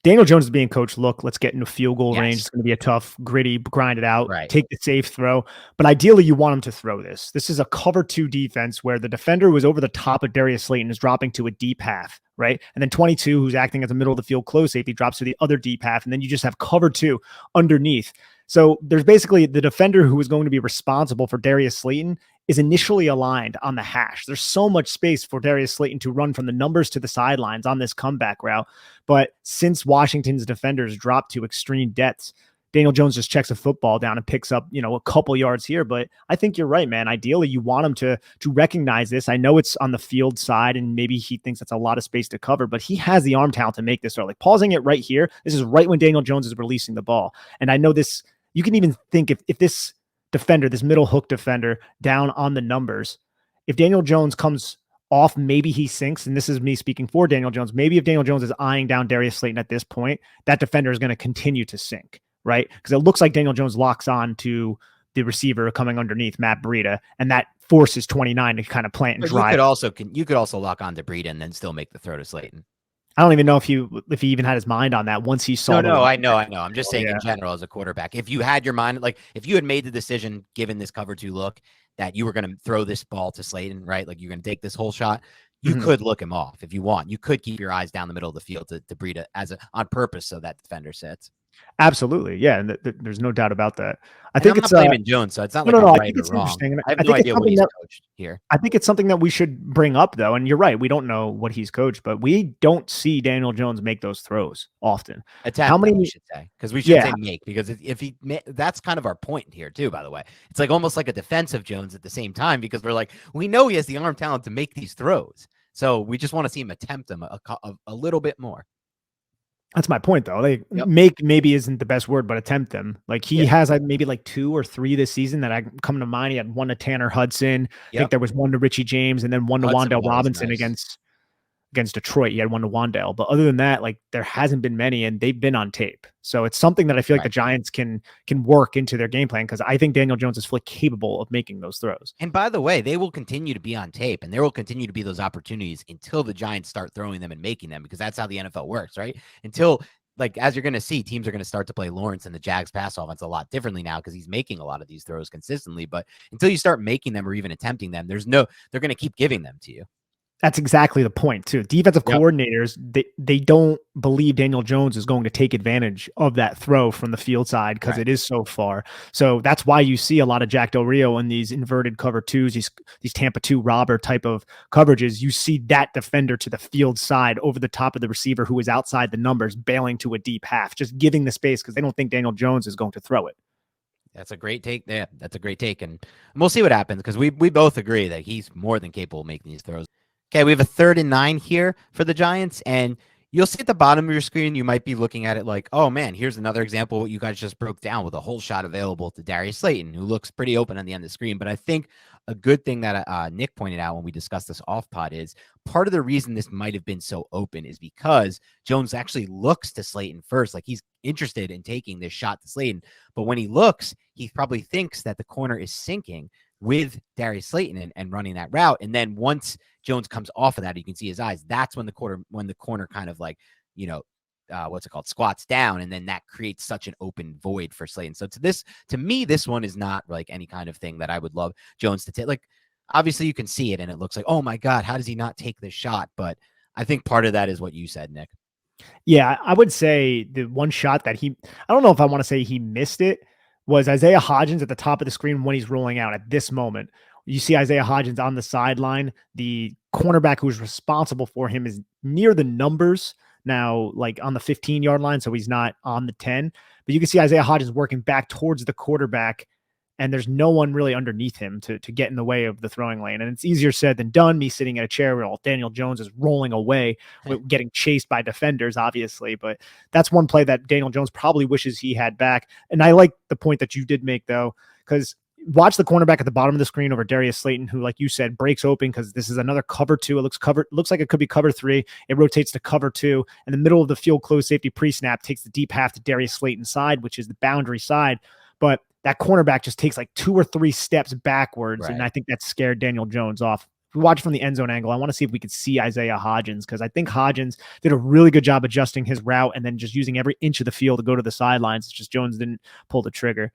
Daniel Jones is being coached. Look, let's get into field goal range. It's going to be a tough, gritty, grind it out, take the safe throw. But ideally, you want him to throw this. This is a cover 2 defense where the defender was over the top of Darius Slayton is dropping to a deep half, right? And then 22, who's acting as a middle of the field close safety, drops to the other deep half. And then you just have cover 2 underneath. So there's basically the defender who is going to be responsible for Darius Slayton is initially aligned on the hash. There's so much space for Darius Slayton to run from the numbers to the sidelines on this comeback route. But since Washington's defenders dropped to extreme depths, Daniel Jones just checks a football down and picks up, a couple yards here. But I think you're right, man. Ideally, you want him to recognize this. I know it's on the field side, and maybe he thinks that's a lot of space to cover, but he has the arm talent to make this throw. Like pausing it right here, this is right when Daniel Jones is releasing the ball. And I know this, you can even think if this defender, this middle hook defender down on the numbers, if Daniel Jones comes off, maybe he sinks. And this is me speaking for Daniel Jones. Maybe if Daniel Jones is eyeing down Darius Slayton at this point, that defender is going to continue to sink, right? Because it looks like Daniel Jones locks on to the receiver coming underneath, Matt Breida, and that forces 29 to kind of plant and drive. You could also lock on to Breida and then still make the throw to Slayton. I don't even know if he even had his mind on that once he No, saw the no, run. I know, I know. I'm just Oh, saying in yeah. general as a quarterback, if you had your mind, like if you had made the decision, given this cover two look, that you were going to throw this ball to Slayton, right? Like you're going to take this whole shot, you Mhm. could look him off if you want. You could keep your eyes down the middle of the field to breed it as a on purpose so that defender sits. Absolutely. Yeah. And there's no doubt about that. I And think I'm it's not blaming Jones, so it's not no, like no, no. I'm I right think or it's wrong. interesting. And I have I no think it's idea what something he's that coached here. I think it's something that we should bring up, though. And you're right, we don't know what he's coached, but we don't see Daniel Jones make those throws often. How Attempt them, we many? should say, because we shouldn't Yeah, say make, because if he, that's kind of our point here too. By the way, it's like almost like a defensive Jones at the same time because we're like we know he has the arm talent to make these throws, so we just want to see him attempt them a little bit more. that's my point, though. Like, Yep. make maybe isn't the best word, but attempt them. Like he Yeah. has like maybe like 2 or 3 this season that I come to mind. He had one to Tanner Hudson. I think Yep. there was one to Richie James, and then one to Hudson Wandale ball was Robinson nice. against Detroit. He had one to Wandale. But other than that, like there hasn't been many, and they've been on tape. So it's something that I feel like the Right. Giants can work into their game plan because I think Daniel Jones is fully capable of making those throws. And by the way, they will continue to be on tape and there will continue to be those opportunities until the Giants start throwing them and making them because that's how the NFL works, right? Until like as you're going to see, teams are going to start to play Lawrence and the Jags pass offense a lot differently now because he's making a lot of these throws consistently. But until you start making them or even attempting them, they're going to keep giving them to you. That's exactly the point too. Defensive Yep. coordinators, they don't believe Daniel Jones is going to take advantage of that throw from the field side because Right. it is so far. So that's why you see a lot of Jack Del Rio in these inverted cover twos, these Tampa 2 robber type of coverages. You see that defender to the field side over the top of the receiver who is outside the numbers, bailing to a deep half, just giving the space because they don't think Daniel Jones is going to throw it. That's a great take. Yeah, that's a great take. And we'll see what happens because we both agree that he's more than capable of making these throws. Okay, we have a 3rd and 9 here for the Giants, and you'll see at the bottom of your screen, you might be looking at it like, oh man, here's another example of what you guys just broke down with a whole shot available to Darius Slayton, who looks pretty open on the end of the screen. But I think a good thing that Nick pointed out when we discussed this off pod is part of the reason this might have been so open is because Jones actually looks to Slayton first. Like he's interested in taking this shot to Slayton. But when he looks, he probably thinks that the corner is sinking with Darius Slayton and running that route. And then once Jones comes off of that, you can see his eyes. That's when the corner kind of like, you know, what's it called? Squats down. And then that creates such an open void for Slayton. So to me, this one is not like any kind of thing that I would love Jones to take. Like, obviously you can see it and it looks like, oh my God, how does he not take this shot? But I think part of that is what you said, Nick. Yeah, I would say the one shot that I don't know if I want to say he missed it, was Isaiah Hodgins at the top of the screen when he's rolling out at this moment. You see Isaiah Hodgins on the sideline. The cornerback who's responsible for him is near the numbers now, like on the 15-yard line. So he's not on the 10. But you can see Isaiah Hodgins working back towards the quarterback, and there's no one really underneath him to get in the way of the throwing lane. And it's easier said than done, me sitting in a chair while Daniel Jones is rolling away, getting chased by defenders, obviously. But that's one play that Daniel Jones probably wishes he had back. And I like the point that you did make, though, because watch the cornerback at the bottom of the screen over Darius Slayton, who, like you said, breaks open because this is another cover 2. It looks like it could be cover 3. It rotates to cover 2. And the middle of the field closed safety pre-snap takes the deep half to Darius Slayton's side, which is the boundary side. But that cornerback just takes like 2 or 3 steps backwards. Right. And I think that scared Daniel Jones off. If we watch from the end zone angle, I want to see if we could see Isaiah Hodgins, because I think Hodgins did a really good job adjusting his route and then just using every inch of the field to go to the sidelines. It's just Jones didn't pull the trigger.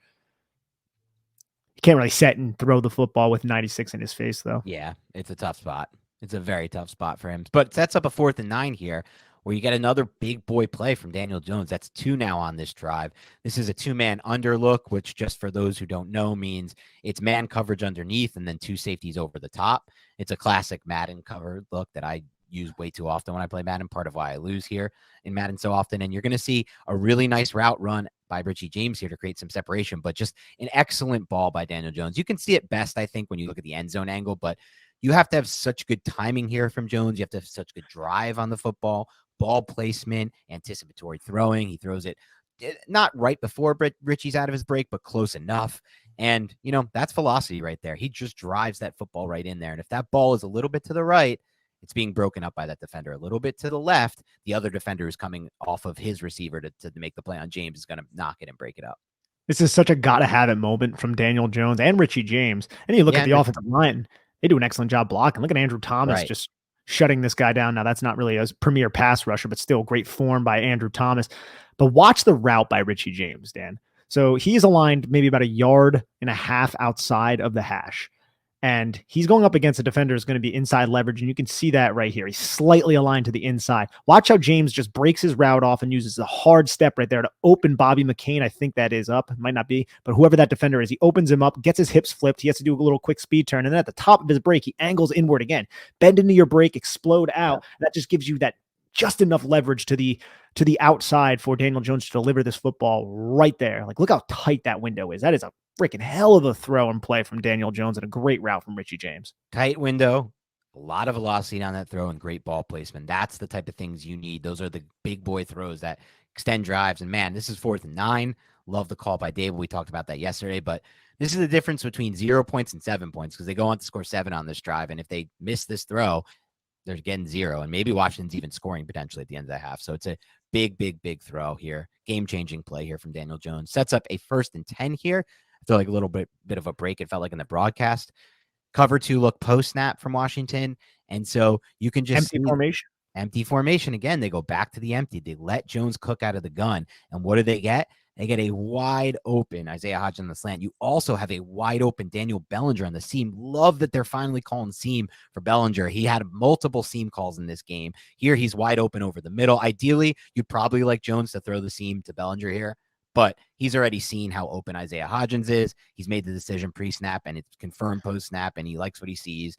He can't really set and throw the football with 96 in his face, though. Yeah, it's a tough spot. It's a very tough spot for him. But sets up a 4th and 9 here where you get another big boy play from Daniel Jones. That's 2 now on this drive. This is a 2-man under look, which just for those who don't know means it's man coverage underneath and then 2 safeties over the top. It's a classic Madden cover look that I use way too often when I play Madden, part of why I lose here in Madden so often. And you're going to see a really nice route run by Richie James here to create some separation, but just an excellent ball by Daniel Jones. You can see it best, I think, when you look at the end zone angle, but you have to have such good timing here from Jones. You have to have such good drive on the football, ball placement, anticipatory throwing. He throws it not right before Richie's out of his break, but close enough. And, you know, that's velocity right there. He just drives that football right in there. And if that ball is a little bit to the right, it's being broken up by that defender. A little bit to the left, the other defender is coming off of his receiver to make the play on James is going to knock it and break it up. This is such a gotta have it moment from Daniel Jones and Richie James. And you look at the offensive line, they do an excellent job blocking. Look at Andrew Thomas Right. just shutting this guy down. Now, that's not really a premier pass rusher, but still great form by Andrew Thomas. But watch the route by Richie James, Dan. So he's aligned maybe about 1.5 yards outside of the hash. And he's going up against a defender who's going to be inside leverage. And you can see that right here. He's slightly aligned to the inside. Watch how James just breaks his route off and uses a hard step right there to open Bobby McCain. I think that is up. It might not be, but whoever that defender is, he opens him up, gets his hips flipped. He has to do a little quick speed turn. And then at the top of his break, he angles inward again. Bend into your break, explode out. That just gives you that just enough leverage to the outside for Daniel Jones to deliver this football right there. Like, look how tight that window is. That is a freaking hell of a throw and play from Daniel Jones and a great route from Richie James. Tight window, a lot of velocity on that throw and great ball placement. That's the type of things you need. Those are the big boy throws that extend drives. And man, this is 4th and 9. Love the call by Dave. We talked about that yesterday, but this is the difference between 0 points and 7 points because they go on to score 7 on this drive. And if they miss this throw, they're getting 0. And maybe Washington's even scoring potentially at the end of the half. So it's a big, big, big throw here. Game-changing play here from Daniel Jones. Sets up a 1st and 10 here. I feel like a little bit of a break. It felt like in the broadcast. Cover 2 look post snap from Washington. And so you can just empty formation. Again, they go back to the empty. They let Jones cook out of the gun. And what do they get? They get a wide open Isaiah Hodgins on the slant. You also have a wide open Daniel Bellinger on the seam. Love that they're finally calling seam for Bellinger. He had multiple seam calls in this game. Here, he's wide open over the middle. Ideally, you'd probably like Jones to throw the seam to Bellinger here, but he's already seen how open Isaiah Hodgins is. He's made the decision pre-snap, and it's confirmed post-snap, and he likes what he sees,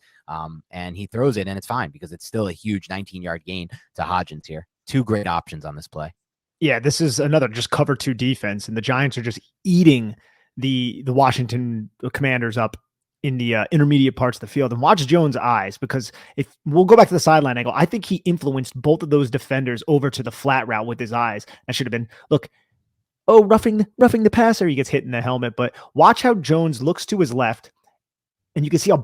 and he throws it, and it's fine because it's still a huge 19-yard gain to Hodgins here. 2 great options on this play. Yeah, this is another just cover 2 defense, and the Giants are just eating the Washington Commanders up in the intermediate parts of the field. And watch Jones' eyes, because if we'll go back to the sideline angle, I think he influenced both of those defenders over to the flat route with his eyes. That should have been, look, roughing the passer. He gets hit in the helmet, but watch how Jones looks to his left. And you can see how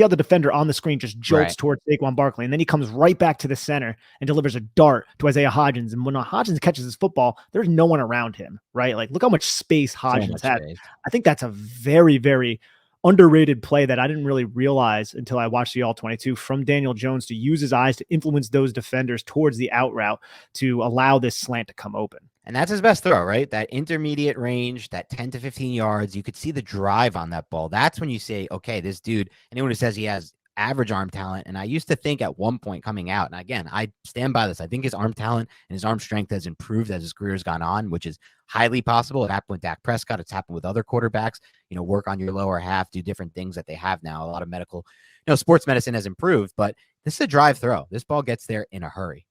the defender on the screen just jolts towards Saquon Barkley. And then he comes right back to the center and delivers a dart to Isaiah Hodgins. And when Hodgins catches his football, there's no one around him, right? Like, look how much space Hodgins had. I think that's a very, very underrated play that I didn't really realize until I watched the All-22 from Daniel Jones, to use his eyes to influence those defenders towards the out route to allow this slant to come open. And that's his best throw, right? That intermediate range, that 10 to 15 yards. You could see the drive on that ball. That's when you say, okay, this dude, anyone who says he has average arm talent, and I used to think at one point coming out, and again, I stand by this, I think his arm talent and his arm strength has improved as his career has gone on, which is highly possible. It happened with Dak Prescott. It's happened with other quarterbacks. Work on your lower half, do different things that they have now. A lot of medical, sports medicine has improved, but this is a drive throw. This ball gets there in a hurry.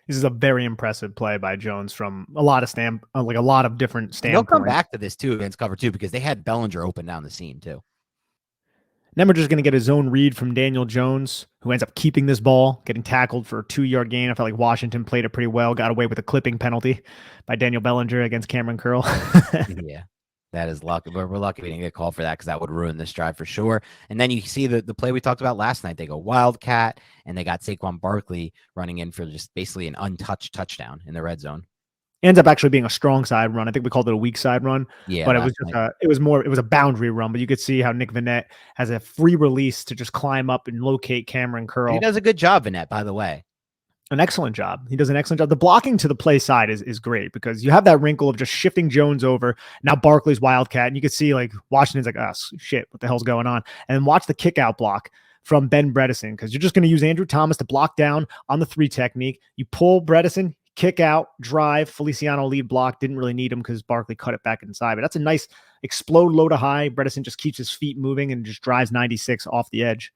This is a very impressive play by Jones from a lot of different standpoints. They'll come back to this too against cover 2 because they had Bellinger open down the seam too. Then we're just going to get a zone read from Daniel Jones, who ends up keeping this ball, getting tackled for a 2-yard gain. I felt like Washington played it pretty well, got away with a clipping penalty by Daniel Bellinger against Cameron Curl. Yeah. That is lucky. We're lucky we didn't get called for that because that would ruin this drive for sure. And then you see the play we talked about last night. They go Wildcat, and they got Saquon Barkley running in for just basically an untouched touchdown in the red zone. Ends up actually being a strong side run. I think we called it a weak side run. Yeah, but it was a boundary run. But you could see how Nick Vannett has a free release to just climb up and locate Cameron Curl. He does a good job, Vannett, by the way. An excellent job. He does an excellent job. The blocking to the play side is great because you have that wrinkle of just shifting Jones over. Now Barkley's Wildcat, and you can see like Washington's like, oh shit, what the hell's going on? And then watch the kick out block from Ben Bredeson, because you're just going to use Andrew Thomas to block down on the 3 technique. You pull Bredeson, kick out, drive. Feliciano lead block. Didn't really need him because Barkley cut it back inside. But that's a nice explode low to high. Bredeson just keeps his feet moving and just drives 96 off the edge.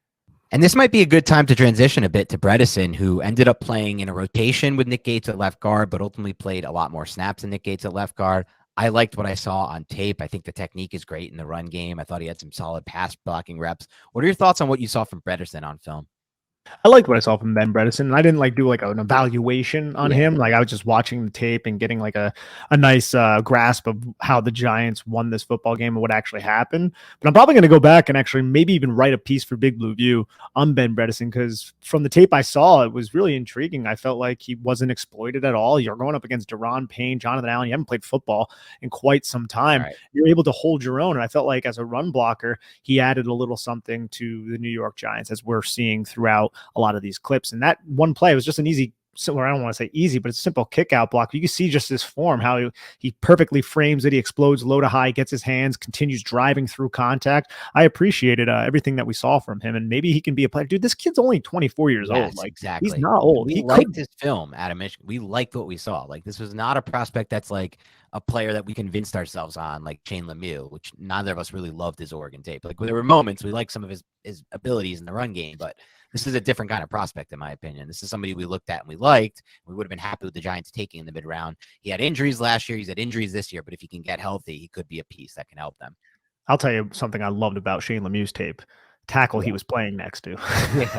And this might be a good time to transition a bit to Bredeson, who ended up playing in a rotation with Nick Gates at left guard, but ultimately played a lot more snaps than Nick Gates at left guard. I liked what I saw on tape. I think the technique is great in the run game. I thought he had some solid pass blocking reps. What are your thoughts on what you saw from Bredeson on film? I liked what I saw from Ben Bredeson, and I didn't do an evaluation on him. Like, I was just watching the tape and getting a nice grasp of how the Giants won this football game and what actually happened. But I'm probably going to go back and actually maybe even write a piece for Big Blue View on Ben Bredeson, because from the tape I saw, it was really intriguing. I felt like he wasn't exploited at all. You're going up against Daron Payne, Jonathan Allen. You haven't played football in quite some time. Right. You're able to hold your own. And I felt like as a run blocker, he added a little something to the New York Giants, as we're seeing throughout out a lot of these clips. And that one play was just an easy, or I don't want to say easy, but it's a simple kick out block. You can see just his form, how he perfectly frames it. He explodes low to high, gets his hands, continues driving through contact. I appreciated everything that we saw from him, and maybe he can be a player. Dude, this kid's only 24 years old. Like, exactly. He's not old. We liked his film out of Michigan. We liked what we saw. Like, this was not a prospect that's like a player that we convinced ourselves on, like Shane Lemieux, which neither of us really loved his Oregon tape. Like, there were moments we liked some of his abilities in the run game, but this is a different kind of prospect, in my opinion. This is somebody we looked at and we liked. We would have been happy with the Giants taking in the mid round. He had injuries last year. He's had injuries this year, but if he can get healthy, he could be a piece that can help them. I'll tell you something I loved about Shane Lemieux's tape. Tackle he was playing next to.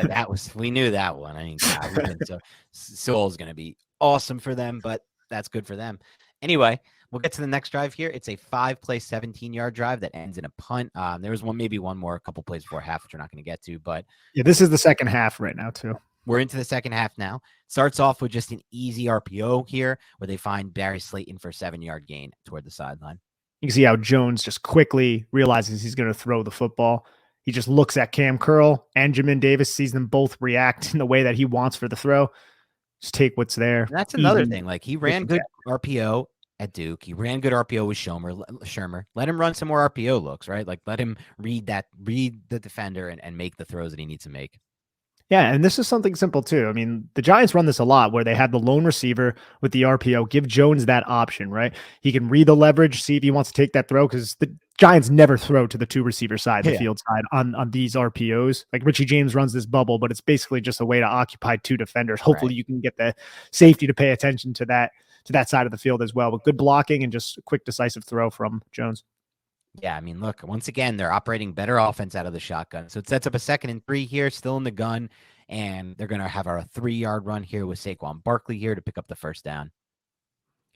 Yeah, we knew that one. I mean, God, Sewell's going to be awesome for them, but that's good for them. Anyway, we'll get to the next drive here. It's a 5-play, 17-yard drive that ends in a punt. There was maybe one more, a couple plays before half, which we're not going to get to. But yeah, this is the second half right now, too. We're into the second half now. Starts off with just an easy RPO here, where they find Barry Slayton for a 7-yard gain toward the sideline. You can see how Jones just quickly realizes he's going to throw the football. He just looks at Cam Curl and Jamin Davis, sees them both react in the way that he wants for the throw. Just take what's there. And that's another thing. Like, he ran good RPO at Duke. He ran good RPO with Shermer. Let him run some more RPO looks, right? Like, let him read the defender and make the throws that he needs to make. Yeah, and this is something simple too. I mean, the Giants run this a lot where they have the lone receiver with the RPO, give Jones that option, right? He can read the leverage, see if he wants to take that throw, because the Giants never throw to the two receiver side, the field side on these RPOs. Like Richie James runs this bubble, but it's basically just a way to occupy two defenders. Hopefully you can get the safety to pay attention to that side of the field as well. But good blocking and just a quick, decisive throw from Jones. Yeah, I mean, look, once again, they're operating better offense out of the shotgun. So it sets up a 2nd and 3 here, still in the gun, and they're going to have a 3-yard run here with Saquon Barkley here to pick up the first down.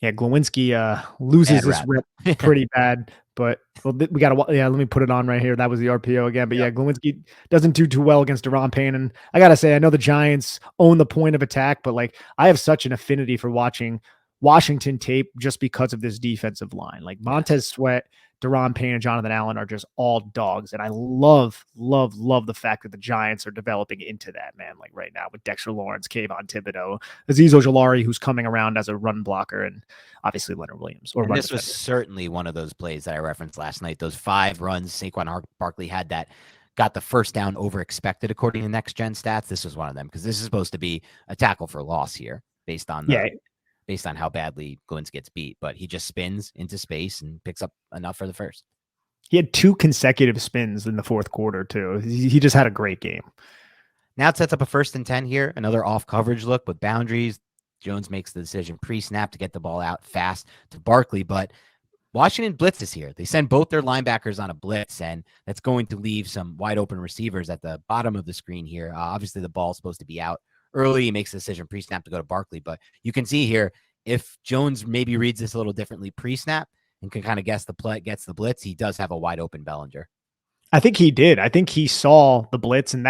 Yeah, Glowinski loses this rep pretty bad, but we got to, let me put it on right here. That was the RPO again, but yeah, Glowinski doesn't do too well against Deron Payne. And I got to say, I know the Giants own the point of attack, but like I have such an affinity for watching Washington tape just because of this defensive line. Like Montez Sweat, Deron Payne, and Jonathan Allen are just all dogs. And I love the fact that the Giants are developing into that, man. Like right now with Dexter Lawrence, Kayvon Thibodeau, Azeez Ojulari, who's coming around as a run blocker, and obviously Leonard Williams. And this was certainly one of those plays that I referenced last night. Those 5 runs Saquon Barkley had that got the first down over expected according to Next Gen Stats. This was one of them because this is supposed to be a tackle for loss here based on based on how badly Glowinski gets beat, but he just spins into space and picks up enough for the first. He had 2 consecutive spins in the fourth quarter too. He just had a great game. Now it sets up a 1st and 10 here, another off coverage look with boundaries. Jones makes the decision pre-snap to get the ball out fast to Barkley, but Washington blitzes here. They send both their linebackers on a blitz, and that's going to leave some wide open receivers at the bottom of the screen here. Obviously the ball's supposed to be out early. He makes the decision pre-snap to go to Barkley, but you can see here, if Jones maybe reads this a little differently pre-snap and can kind of guess the play, gets the blitz, he does have a wide open Bellinger. I think he did. I think he saw the blitz, and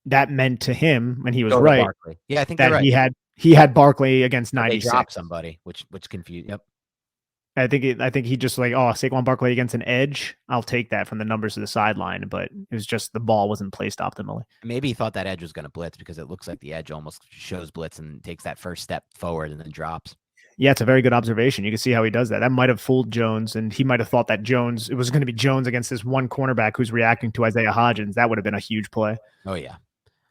that meant to him, and he was right. Barkley. Yeah, I think that right. He had Barkley against 96. They dropped somebody, which confused. Yep. I think he just like, Saquon Barkley against an edge. I'll take that from the numbers to the sideline, but it was just the ball wasn't placed optimally. Maybe he thought that edge was going to blitz because it looks like the edge almost shows blitz and takes that first step forward and then drops. Yeah, it's a very good observation. You can see how he does that. That might have fooled Jones, and he might have thought that it was going to be Jones against this one cornerback who's reacting to Isaiah Hodgins. That would have been a huge play. Oh, yeah.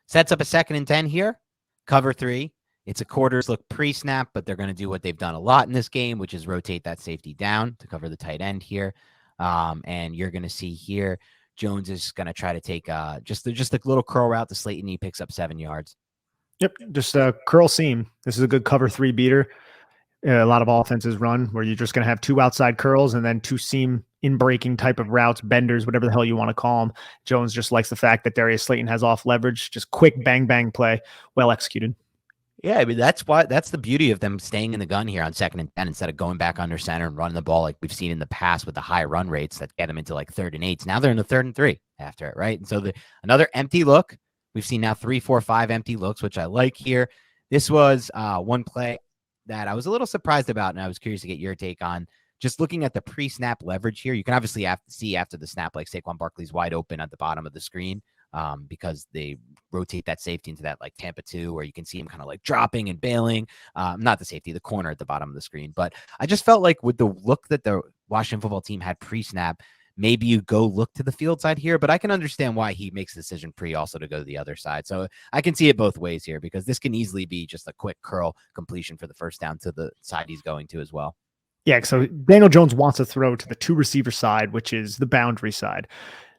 Sets up a 2nd and 10 here. Cover 3. It's a quarters look pre-snap, but they're going to do what they've done a lot in this game, which is rotate that safety down to cover the tight end here. And you're going to see here, Jones is going to try to take just a little curl route to Slayton. He picks up 7 yards. Yep, just a curl seam. This is a good cover 3 beater. A lot of offenses run where you're just going to have 2 outside curls and then 2 seam in breaking type of routes, benders, whatever the hell you want to call them. Jones just likes the fact that Darius Slayton has off leverage, just quick bang, bang play, well executed. Yeah, I mean, that's the beauty of them staying in the gun here on 2nd and 10 instead of going back under center and running the ball like we've seen in the past with the high run rates that get them into like 3rd and 8s. Now they're in the 3rd and 3 after it, right? And so another empty look. We've seen now 3, 4, 5 empty looks, which I like here. This was one play that I was a little surprised about, and I was curious to get your take on. Just looking at the pre-snap leverage here, you can obviously see after the snap, like Saquon Barkley's wide open at the bottom of the screen. because they rotate that safety into that like Tampa 2 where you can see him kind of like dropping and bailing. Not the safety, the corner at the bottom of the screen. But I just felt like with the look that the Washington football team had pre-snap, maybe you go look to the field side here, but I can understand why he makes the decision pre also to go to the other side. So I can see it both ways here because this can easily be just a quick curl completion for the first down to the side he's going to as well. Yeah, so Daniel Jones wants to throw to the 2 receiver side, which is the boundary side.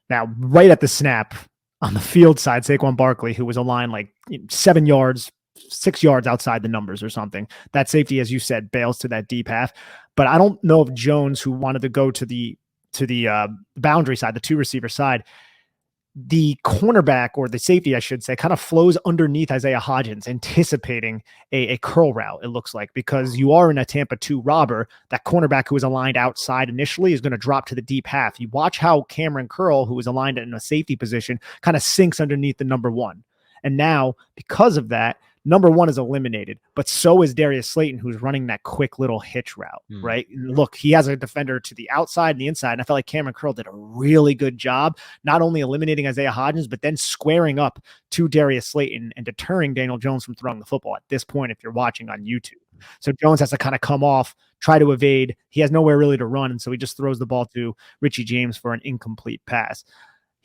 Now, right at the snap on the field side, Saquon Barkley, who was aligned like 7 yards, 6 yards outside the numbers or something, that safety, as you said, bails to that deep half. But I don't know if Jones, who wanted to go to the boundary side, the 2 receiver side, the cornerback or the safety, I should say, kind of flows underneath Isaiah Hodgins, anticipating a curl route, it looks like, because you are in a Tampa 2 robber. That cornerback who was aligned outside initially is going to drop to the deep half. You watch how Cameron Curl, who was aligned in a safety position, kind of sinks underneath the number 1. And now, because of that, number 1 is eliminated, but so is Darius Slayton, who's running that quick little hitch route, right? And look, he has a defender to the outside and the inside, and I felt like Cameron Curl did a really good job, not only eliminating Isaiah Hodgins, but then squaring up to Darius Slayton and deterring Daniel Jones from throwing the football at this point if you're watching on YouTube. So Jones has to kind of come off, try to evade. He has nowhere really to run, and so he just throws the ball to Richie James for an incomplete pass.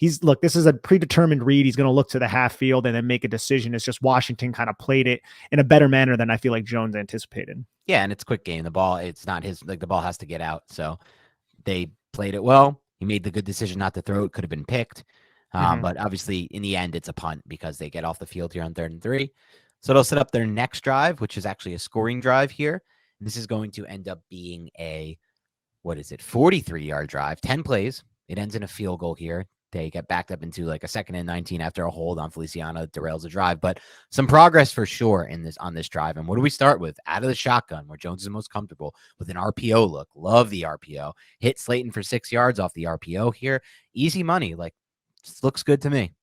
This is a predetermined read. He's going to look to the half field and then make a decision. It's just Washington kind of played it in a better manner than I feel like Jones anticipated. Yeah, and it's a quick game. The ball, it's not his, like the ball has to get out. So they played it well. He made the good decision not to throw. It could have been picked. But obviously in the end, it's a punt because they get off the field here on 3rd and 3. So they'll set up their next drive, which is actually a scoring drive here. This is going to end up being a, 43-yard drive, 10 plays. It ends in a field goal here. They get backed up into like a 2nd and 19 after a hold on Feliciano, derails the drive, but some progress for sure on this drive. And what do we start with? Out of the shotgun, where Jones is most comfortable with an RPO look. Love the RPO. Hit Slayton for 6 yards off the RPO here. Easy money. Like, looks good to me.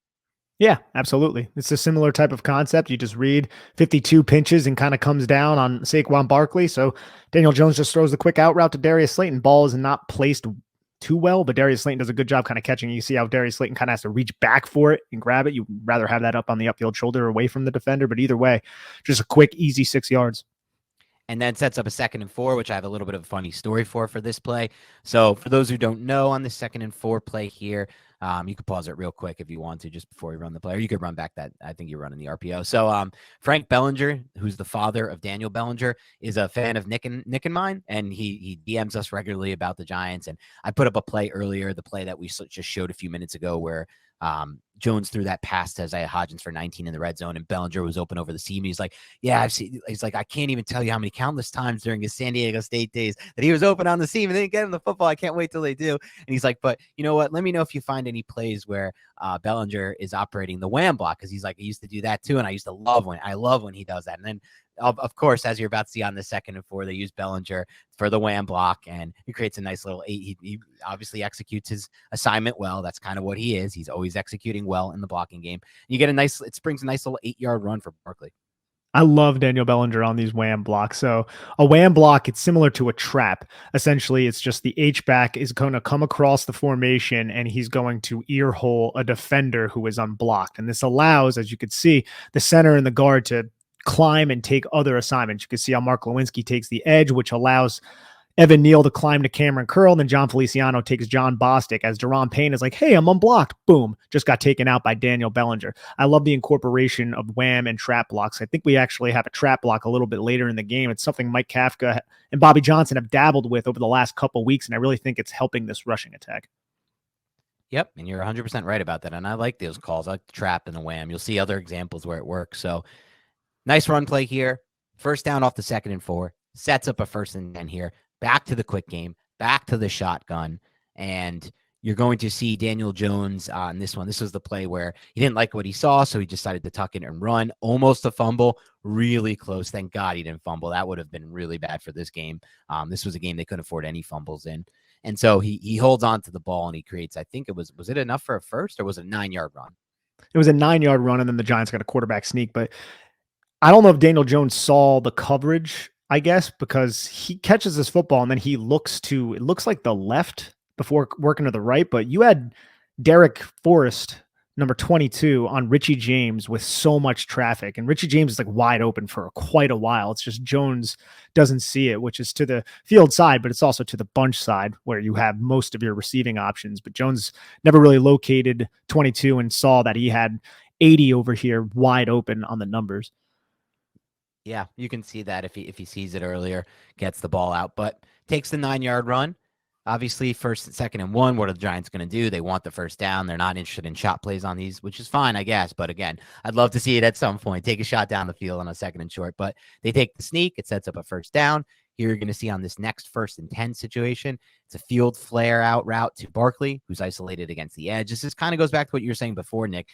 Yeah, absolutely. It's a similar type of concept. You just read 52 pinches and kind of comes down on Saquon Barkley. So Daniel Jones just throws the quick out route to Darius Slayton. Ball is not placed too well, but Darius Slayton does a good job kind of catching. You see how Darius Slayton kind of has to reach back for it and grab it. You'd rather have that up on the upfield shoulder away from the defender, but either way, just a quick, easy 6 yards. And then sets up a 2nd and 4, which I have a little bit of a funny story for this play. So for those who don't know, on the 2nd and 4 play here, you could pause it real quick if you want to, just before you run the play, or you could run back that. I think you're running the RPO. So Frank Bellinger, who's the father of Daniel Bellinger, is a fan of Nick and mine, and he DMs us regularly about the Giants. And I put up a play earlier, the play that we just showed a few minutes ago, where Jones threw that pass to Isaiah Hodgins for 19 in the red zone, and Bellinger was open over the seam. He's like, yeah, I've seen. He's like, I can't even tell you how many countless times during his San Diego State days that he was open on the seam and they didn't get him the football. I can't wait till they do. And he's like, but you know what? Let me know if you find any plays where Bellinger is operating the wham block, because he's like, I used to do that too, and I used to love when he does that. And then of course, as you're about to see on the 2nd and 4, they use Bellinger for the wham block, and he creates a nice little 8. He obviously executes his assignment well. That's kind of what he is. He's always executing well in the blocking game. You get it springs a nice little 8-yard run for Barkley. I love Daniel Bellinger on these wham blocks. So a wham block, it's similar to a trap. Essentially, it's just the H-back is going to come across the formation and he's going to ear hole a defender who is unblocked. And this allows, as you could see, the center and the guard to climb and take other assignments. You can see how Mark Lewinsky takes the edge, which allows Evan Neal to climb to Cameron Curl, and then John Feliciano takes John Bostic as Daron Payne is like, hey, I'm unblocked. Boom. Just got taken out by Daniel Bellinger. I love the incorporation of wham and trap blocks. I think we actually have a trap block a little bit later in the game. It's something Mike Kafka and Bobby Johnson have dabbled with over the last couple weeks, and I really think it's helping this rushing attack. Yep, and you're 100% right about that, and I like those calls. I like the trap and the wham. You'll see other examples where it works. So nice run play here. First down off the 2nd and 4. Sets up a 1st and 10 here. Back to the quick game. Back to the shotgun. And you're going to see Daniel Jones on this one. This was the play where he didn't like what he saw, so he decided to tuck in and run. Almost a fumble. Really close. Thank God he didn't fumble. That would have been really bad for this game. This was a game they couldn't afford any fumbles in. And so he holds on to the ball and he creates, I think it was it enough for a first, or was it a 9-yard run? It was a 9-yard run, and then the Giants got a quarterback sneak, but I don't know if Daniel Jones saw the coverage, I guess, because he catches this football and then he looks to, it looks like the left before working to the right, but you had Derek Forrest number 22 on Richie James with so much traffic. And Richie James is like wide open for quite a while. It's just Jones doesn't see it, which is to the field side, but it's also to the bunch side where you have most of your receiving options. But Jones never really located 22 and saw that he had 80 over here wide open on the numbers. Yeah, you can see that if he sees it earlier, gets the ball out, but takes the 9-yard run. Obviously, first and second and one, what are the Giants going to do? They want the first down. They're not interested in shot plays on these, which is fine, I guess. But again, I'd love to see it at some point. Take a shot down the field on a second and short, but they take the sneak. It sets up a first down. Here you're going to see on this next 1st and 10 situation, it's a field flare out route to Barkley, who's isolated against the edge. This just kind of goes back to what you were saying before, Nick.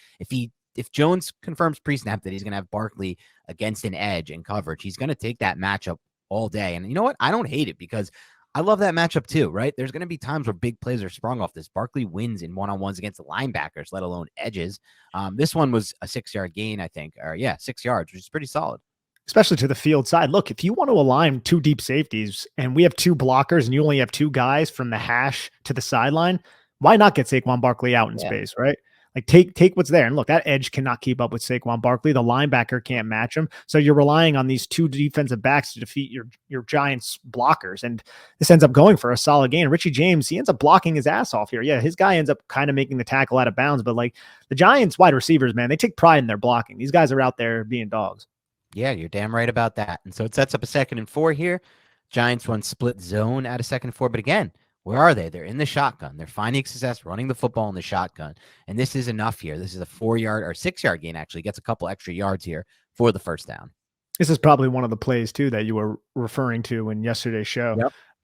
If Jones confirms pre-snap that he's going to have Barkley against an edge in coverage, he's going to take that matchup all day. And you know what? I don't hate it because I love that matchup too, right? There's going to be times where big plays are sprung off this. Barkley wins in one-on-ones against the linebackers, let alone edges. This one was a 6-yard gain, I think. Or 6 yards, which is pretty solid. Especially to the field side. Look, if you want to align 2 deep safeties and we have 2 blockers and you only have 2 guys from the hash to the sideline, why not get Saquon Barkley out in space, right? Like take what's there. And look, that edge cannot keep up with Saquon Barkley. The linebacker can't match him. So you're relying on these 2 defensive backs to defeat your Giants blockers. And this ends up going for a solid gain. Richie James, he ends up blocking his ass off here. Yeah, his guy ends up kind of making the tackle out of bounds. But like the Giants wide receivers, man, they take pride in their blocking. These guys are out there being dogs. Yeah, you're damn right about that. And so it sets up a 2nd and 4 here. Giants run split zone at a 2nd and 4. But again, where are they? They're in the shotgun. They're finding success running the football in the shotgun. And this is enough here. This is a 4-yard or 6-yard gain, actually. Gets a couple extra yards here for the first down. This is probably one of the plays, too, that you were referring to in yesterday's show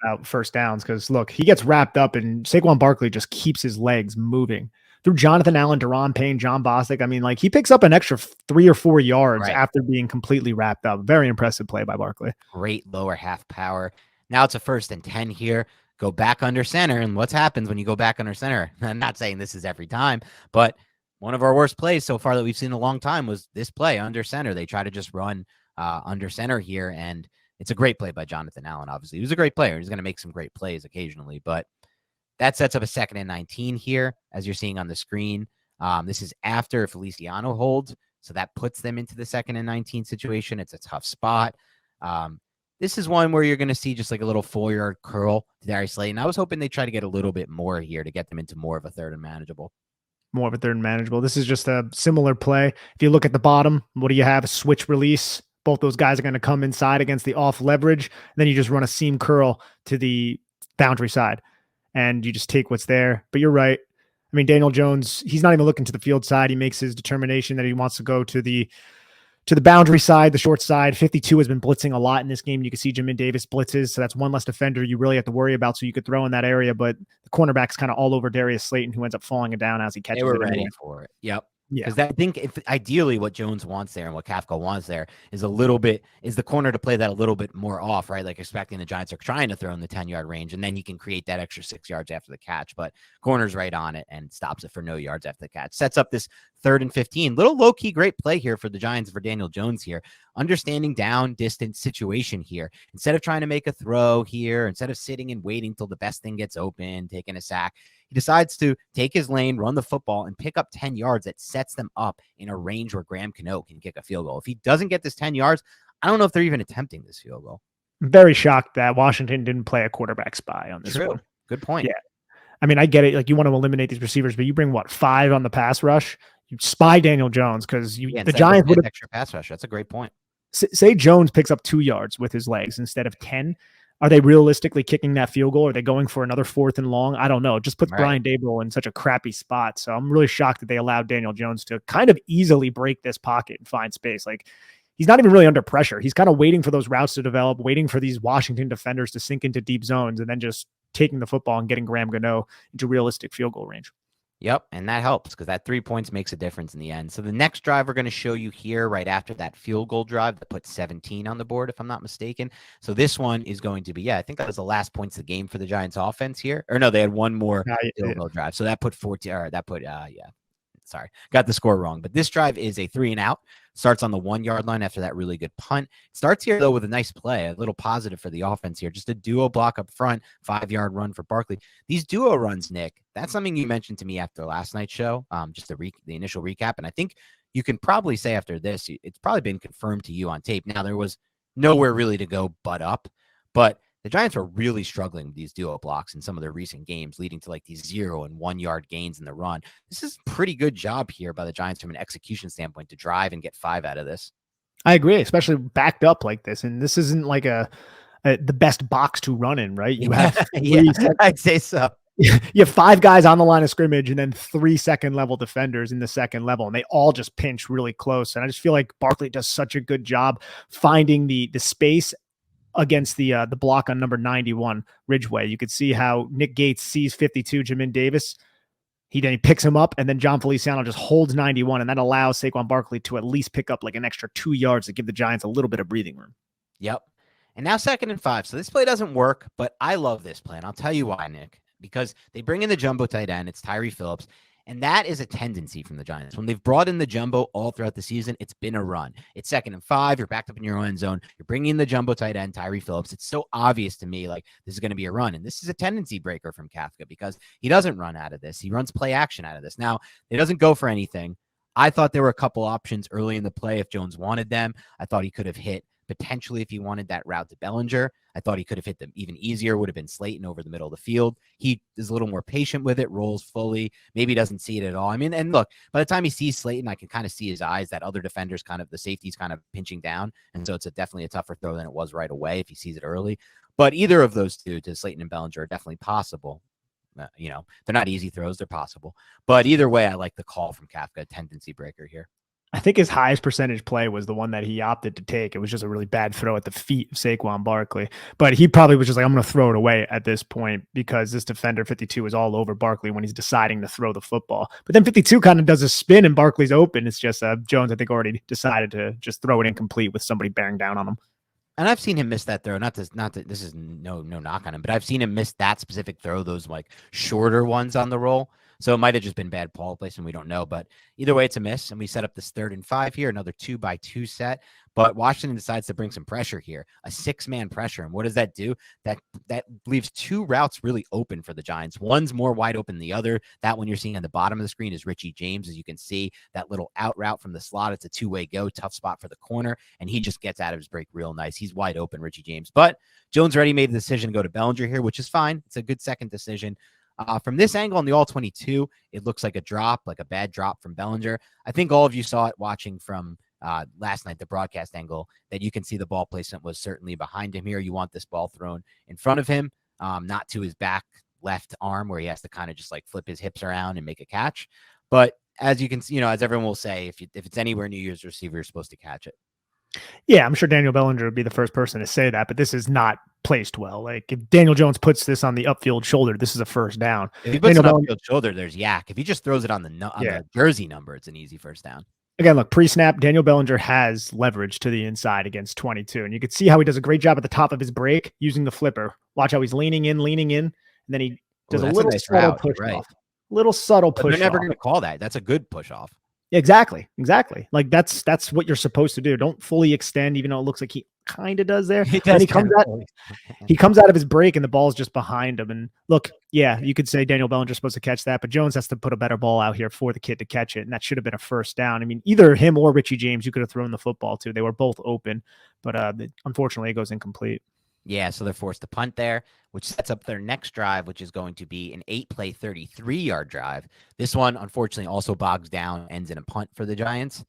about first downs. Because, look, he gets wrapped up and Saquon Barkley just keeps his legs moving. Through Jonathan Allen, Deron Payne, John Bostic. I mean, like he picks up an extra 3 or 4 yards after being completely wrapped up. Very impressive play by Barkley. Great lower half power. Now it's a 1st and 10 here. Go back under center. And what happens when you go back under center? I'm not saying this is every time, but one of our worst plays so far that we've seen in a long time was this play under center. They try to just run under center here. And it's a great play by Jonathan Allen. Obviously, he was a great player. He's going to make some great plays occasionally, but that sets up a 2nd and 19 here, as you're seeing on the screen. This is after Feliciano holds, so that puts them into the 2nd and 19 situation. It's a tough spot. This is one where you're going to see just like a little 4-yard curl to Darius Slayton. I was hoping they try to get a little bit more here to get them into more of a 3rd and manageable. More of a 3rd and manageable. This is just a similar play. If you look at the bottom, what do you have? A switch release. Both those guys are going to come inside against the off leverage. And then you just run a seam curl to the boundary side. And you just take what's there. But you're right. I mean, Daniel Jones, he's not even looking to the field side. He makes his determination that he wants to go to the boundary side, the short side. 52 has been blitzing a lot in this game. You can see Jamin Davis blitzes. So that's one less defender you really have to worry about. So you could throw in that area, but the cornerback's kind of all over Darius Slayton, who ends up falling it down as he catches it. They were ready for it. Yep. Yeah, because I think if ideally what Jones wants there and what Kafka wants there is the corner to play that a little bit more off, right? Like expecting the Giants are trying to throw in the 10-yard range, and then you can create that extra 6 yards after the catch. But corner's right on it and stops it for no yards after the catch. Sets up this 3rd and 15. Little low-key great play here for the Giants, for Daniel Jones here. Understanding down distance situation here. Instead of trying to make a throw here, instead of sitting and waiting till the best thing gets open, taking a sack, he decides to take his lane, run the football, and pick up 10 yards that sets them up in a range where Graham Cano can kick a field goal. If he doesn't get this 10 yards, I don't know if they're even attempting this field goal. I'm very shocked that Washington didn't play a quarterback spy on this one. Good point. Yeah. I mean, I get it. Like you want to eliminate these receivers, but you bring 5 on the pass rush. You spy Daniel Jones because the Giants would have extra pass rush. That's a great point. Say Jones picks up 2 yards with his legs instead of 10. Are they realistically kicking that field goal? Are they going for another 4th and long? I don't know. It just puts Brian Daboll in such a crappy spot. So I'm really shocked that they allowed Daniel Jones to kind of easily break this pocket and find space. Like he's not even really under pressure. He's kind of waiting for those routes to develop, waiting for these Washington defenders to sink into deep zones, and then just taking the football and getting Graham Gano into realistic field goal range. Yep, and that helps because that 3 points makes a difference in the end. So the next drive we're going to show you here right after that field goal drive that put 17 on the board, if I'm not mistaken. So this one is going to be, I think that was the last points of the game for the Giants offense here. Or no, they had one more field goal drive. So that put 14, or that put, got the score wrong. But this drive is a 3-and-out. Starts on the 1-yard line after that really good punt. Starts here, though, with a nice play, a little positive for the offense here. Just a duo block up front, 5-yard run for Barkley. These duo runs, Nick, that's something you mentioned to me after last night's show, just the initial recap. And I think you can probably say after this, it's probably been confirmed to you on tape. Now, there was nowhere really to go but up, but the Giants were really struggling with these duo blocks in some of their recent games, leading to like these 0 and 1-yard gains in the run. This is a pretty good job here by the Giants from an execution standpoint to drive and get 5 out of this. I agree, especially backed up like this. And this isn't like the best box to run in, right? You have I'd say so. You have 5 guys on the line of scrimmage and then 3 second level defenders in the second level, and they all just pinch really close. And I just feel like Barkley does such a good job finding the space against the block on number 91, Ridgeway. You could see how Nick Gates sees 52, Jamin Davis. He picks him up, and then John Feliciano just holds 91, and that allows Saquon Barkley to at least pick up like an extra 2 yards to give the Giants a little bit of breathing room. Yep. And now 2nd and 5. So this play doesn't work, but I love this play, and I'll tell you why, Nick. Because they bring in the jumbo tight end. It's Tyree Phillips. And that is a tendency from the Giants. When they've brought in the jumbo all throughout the season, it's been a run. It's 2nd and 5. You're backed up in your own end zone. You're bringing in the jumbo tight end, Tyree Phillips. It's so obvious to me, like, this is going to be a run. And this is a tendency breaker from Kafka because he doesn't run out of this. He runs play action out of this. Now, it doesn't go for anything. I thought there were a couple options early in the play if Jones wanted them. I thought he could have hit potentially if he wanted that route to Bellinger. I thought he could have hit them even easier, would have been Slayton over the middle of the field. He is a little more patient with it, rolls fully, maybe doesn't see it at all. I mean, and look, by the time he sees Slayton, I can kind of see his eyes, that other defender's kind of, the safety's kind of pinching down. And so it's definitely a tougher throw than it was right away if he sees it early. But either of those two to Slayton and Bellinger are definitely possible. They're not easy throws, they're possible. But either way, I like the call from Kafka, tendency breaker here. I think his highest percentage play was the one that he opted to take. It was just a really bad throw at the feet of Saquon Barkley. But he probably was just like, I'm going to throw it away at this point because this defender 52 is all over Barkley when he's deciding to throw the football. But then 52 kind of does a spin and Barkley's open. It's just Jones, I think, already decided to just throw it incomplete with somebody bearing down on him. And I've seen him miss that throw. Not that this is no knock on him, but I've seen him miss that specific throw, those like shorter ones on the roll. So it might have just been bad ball placement. We don't know, but either way, it's a miss. And we set up this 3rd and 5 here, another 2-by-2 set. But Washington decides to bring some pressure here, a 6-man pressure. And what does that do? That leaves 2 routes really open for the Giants. One's more wide open than the other. That one you're seeing on the bottom of the screen is Richie James. As you can see, that little out route from the slot. It's a 2-way go, tough spot for the corner. And he just gets out of his break real nice. He's wide open, Richie James. But Jones already made the decision to go to Bellinger here, which is fine. It's a good second decision. From this angle on the all-22, it looks like a drop, like a bad drop from Bellinger. I think all of you saw it watching from last night, the broadcast angle, that you can see the ball placement was certainly behind him here. You want this ball thrown in front of him, not to his back left arm where he has to kind of just like flip his hips around and make a catch. But as you can see, as everyone will say, if it's anywhere near your receiver, you're supposed to catch it. Yeah, I'm sure Daniel Bellinger would be the first person to say that, but this is not placed well. Like if Daniel Jones puts this on the upfield shoulder, this is a first down. If he puts it on the upfield shoulder, there's yak. If he just throws it on the jersey number, it's an easy first down. Again, look, pre-snap, Daniel Bellinger has leverage to the inside against 22, and you can see how he does a great job at the top of his break using the flipper. Watch how he's leaning in, and then he does a little subtle push off. Little subtle push off. They're never going to call that. That's a good push off. Exactly. Like that's what you're supposed to do. Don't fully extend, even though it looks like he kind of does there. He comes out of his break and the ball's just behind him. And look, yeah, you could say Daniel Bellinger's supposed to catch that, but Jones has to put a better ball out here for the kid to catch it. And that should have been a first down. I mean, either him or Richie James, you could have thrown the football to. They were both open, but unfortunately it goes incomplete. Yeah, so they're forced to punt there, which sets up their next drive, which is going to be an 8-play, 33-yard drive. This one, unfortunately, also bogs down, ends in a punt for the Giants.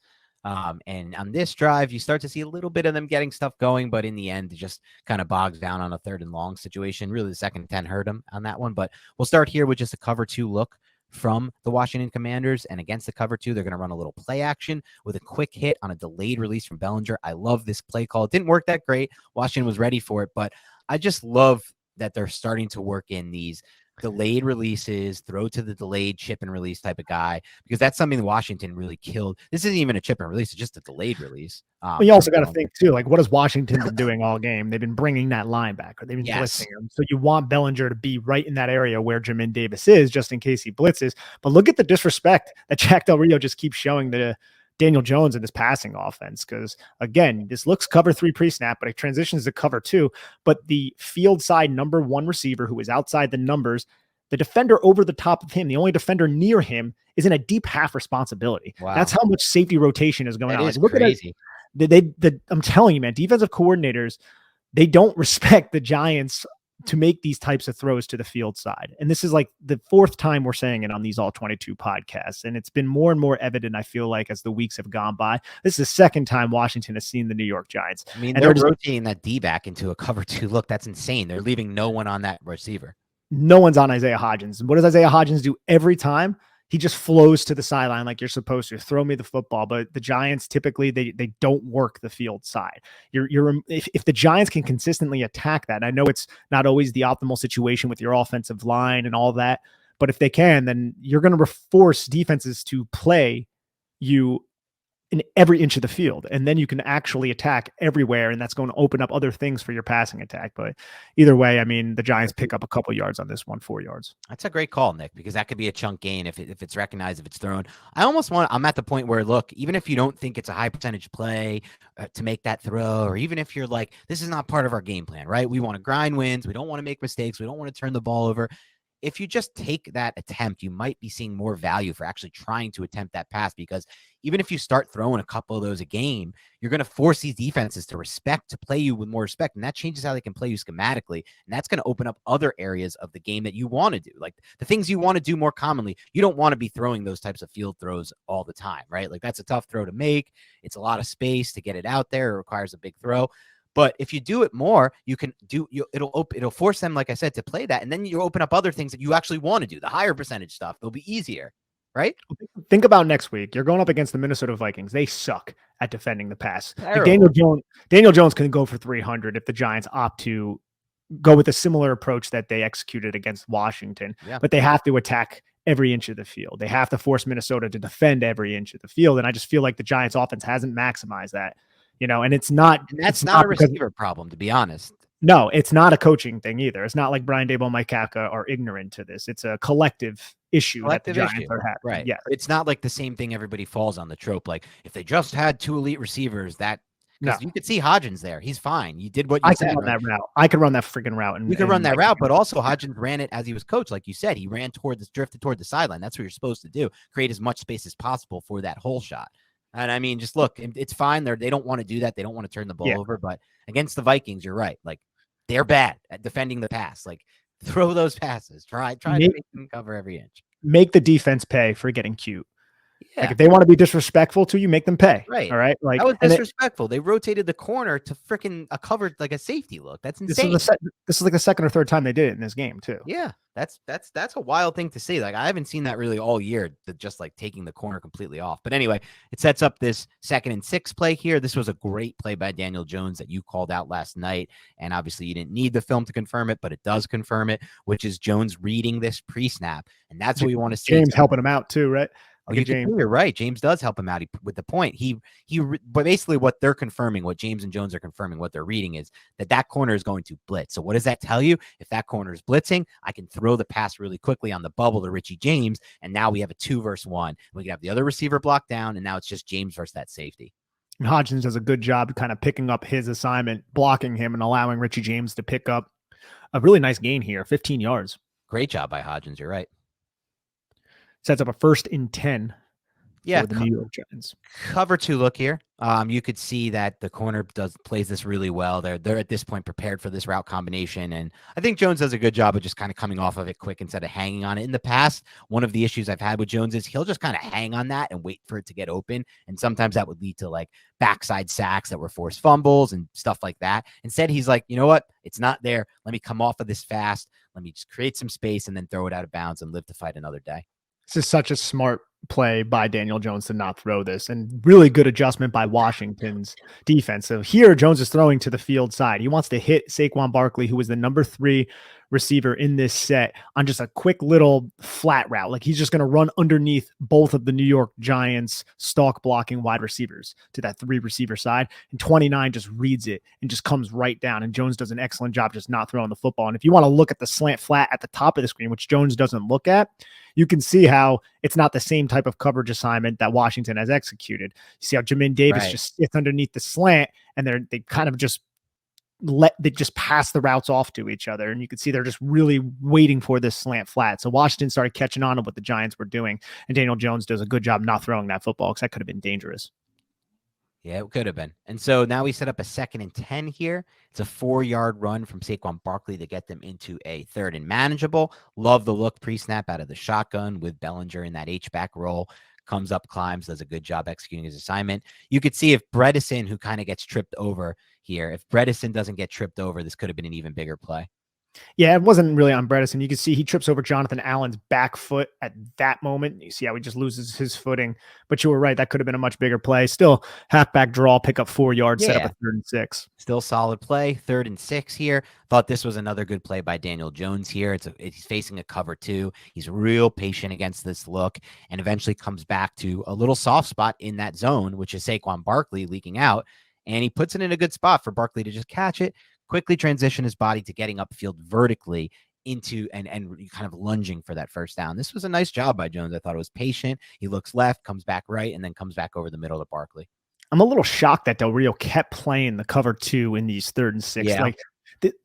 And on this drive, you start to see a little bit of them getting stuff going, but in the end, it just kind of bogs down on a 3rd and long situation. Really, the 2nd and 10 hurt them on that one. But we'll start here with just a cover 2 look from the Washington Commanders. And against the cover 2, they're going to run a little play action with a quick hit on a delayed release from Bellinger. I love this play call. It didn't work that great. Washington was ready for it, but I just love that they're starting to work in these delayed releases, throw to the delayed chip and release type of guy, because that's something Washington really killed. This isn't even a chip and release; it's just a delayed release. Well, you also got to think too, like, what has Washington been doing all game? They've been bringing that line back, or they've been blitzing him. So you want Bellinger to be right in that area where Jamin Davis is, just in case he blitzes. But look at the disrespect that Jack Del Rio just keeps showing to Daniel Jones in this passing offense. Because again, this looks cover 3 pre-snap, but it transitions to cover 2. But the field side number 1 receiver who is outside the numbers, the defender over the top of him, the only defender near him, is in a deep half responsibility. Wow. That's how much safety rotation is going on. That is crazy. I'm telling you, man, defensive coordinators, they don't respect the Giants to make these types of throws to the field side. And this is like the 4th time we're saying it on these all 22 podcasts. And it's been more and more evident, I feel like, as the weeks have gone by. This is the 2nd time Washington has seen the New York Giants. I mean, they're rotating that D-back into a cover 2 look. That's insane. They're leaving no one on that receiver. No one's on Isaiah Hodgins. And what does Isaiah Hodgins do every time? He just flows to the sideline like you're supposed to. Throw me the football. But the Giants typically they don't work the field side. If the Giants can consistently attack that, and I know it's not always the optimal situation with your offensive line and all that, but if they can, then you're going to force defenses to play you in every inch of the field, and then you can actually attack everywhere, and that's going to open up other things for your passing attack. But either way, I mean, the Giants pick up a couple yards on this one, 4 yards. That's a great call, Nick, because that could be a chunk gain if it's recognized, if it's thrown. I'm at the point where, look, even if you don't think it's a high percentage play to make that throw, or even if you're like, this is not part of our game plan, right? We want to grind wins. We don't want to make mistakes. We don't want to turn the ball over. If you just take that attempt, you might be seeing more value for actually trying to attempt that pass, because even if you start throwing a couple of those a game, you're going to force these defenses to play you with more respect. And that changes how they can play you schematically. And that's going to open up other areas of the game that you want to do, like the things you want to do more commonly. You don't want to be throwing those types of field throws all the time, right? Like, that's a tough throw to make. It's a lot of space to get it out there. It requires a big throw. But if you do it more, it'll force them, like I said, to play that. And then you open up other things that you actually want to do, the higher percentage stuff. It'll be easier, right? Think about next week. You're going up against the Minnesota Vikings. They suck at defending the pass. Like Daniel Jones can go for 300 if the Giants opt to go with a similar approach that they executed against Washington. Yeah. But they have to attack every inch of the field. They have to force Minnesota to defend every inch of the field. And I just feel like the Giants offense hasn't maximized that. And it's not. And that's not a receiver problem, to be honest. No, it's not a coaching thing either. It's not like Brian Daboll, Mike Kafka are ignorant to this. It's a collective issue that the Giants are having. Right. Yeah. It's not like the same thing everybody falls on the trope. Like, if they just had 2 elite receivers, you could see Hodgins there. He's fine. You did what you said. That route. I could run that freaking route. You could run that route, but also Hodgins ran it as he was coached. Like you said, he drifted toward the sideline. That's what you're supposed to do. Create as much space as possible for that hole shot. And I mean, just look, it's fine. They don't want to do that. They don't want to turn the ball over. But against the Vikings, you're right. Like, they're bad at defending the pass. Like, throw those passes. Try to make them cover every inch. Make the defense pay for getting cute. Yeah. Like, if they want to be disrespectful to you, make them pay. Right. All right. Like, that was disrespectful. They rotated the corner to freaking a covered, like a safety look. That's insane. This is like the 2nd or 3rd time they did it in this game too. Yeah. That's a wild thing to see. Like, I haven't seen that really all year, just like taking the corner completely off. But anyway, it sets up this 2nd and 6 play here. This was a great play by Daniel Jones that you called out last night. And obviously you didn't need the film to confirm it, but it does confirm it, which is Jones reading this pre-snap. And that's what we want to see. James helping him out too, right? You're right. James does help him out with the point. But basically what they're confirming, what James and Jones are confirming, what they're reading is that corner is going to blitz. So what does that tell you? If that corner is blitzing, I can throw the pass really quickly on the bubble to Richie James. And now we have a 2 versus 1. We can have the other receiver blocked down. And now it's just James versus that safety. And Hodgins does a good job kind of picking up his assignment, blocking him and allowing Richie James to pick up a really nice gain here, 15 yards. Great job by Hodgins. You're right. Sets up a 1st and 10 for the New York Giants. Cover 2 look here. You could see that the corner plays this really well. They're at this point prepared for this route combination. And I think Jones does a good job of just kind of coming off of it quick instead of hanging on it. In the past, one of the issues I've had with Jones is he'll just kind of hang on that and wait for it to get open. And sometimes that would lead to like backside sacks that were forced fumbles and stuff like that. Instead, he's like, you know what? It's not there. Let me come off of this fast. Let me just create some space and then throw it out of bounds and live to fight another day. This is such a smart play by Daniel Jones to not throw this, and really good adjustment by Washington's defense. So here, Jones is throwing to the field side. He wants to hit Saquon Barkley, who was the number 3 receiver in this set, on just a quick little flat route. Like he's just going to run underneath both of the New York Giants stalk blocking wide receivers to that 3 receiver side. And 29 just reads it and just comes right down. And Jones does an excellent job just not throwing the football. And if you want to look at the slant flat at the top of the screen, which Jones doesn't look at, you can see how it's not the same type of coverage assignment that Washington has executed. You see how Jamin Davis just sits underneath the slant, and they kind of just they just pass the routes off to each other. And you can see they're just really waiting for this slant flat. So Washington started catching on to what the Giants were doing. And Daniel Jones does a good job not throwing that football, because that could have been dangerous. Yeah, it could have been. And so now we set up a 2nd and 10 here. It's a 4-yard run from Saquon Barkley to get them into a 3rd and manageable. Love the look pre-snap out of the shotgun with Bellinger in that H-back roll. Comes up, climbs, does a good job executing his assignment. You could see if Bredesen, who kind of gets tripped over here, if Bredesen doesn't get tripped over, this could have been an even bigger play. Yeah, it wasn't really on Bredesen. You can see he trips over Jonathan Allen's back foot at that moment. You see how he just loses his footing. But you were right. That could have been a much bigger play. Still, halfback draw, pick up 4 yards, set up a 3rd and 6. Still solid play. 3rd and 6 here. Thought this was another good play by Daniel Jones here. He's facing a cover 2. He's real patient against this look, and eventually comes back to a little soft spot in that zone, which is Saquon Barkley leaking out. And he puts it in a good spot for Barkley to just catch it, quickly transition his body to getting upfield vertically into and kind of lunging for that first down. This was a nice job by Jones. I thought it was patient. He looks left, comes back right, and then comes back over the middle to Barkley. I'm a little shocked that Del Rio kept playing the cover 2 in these 3rd and 6. Yeah. Like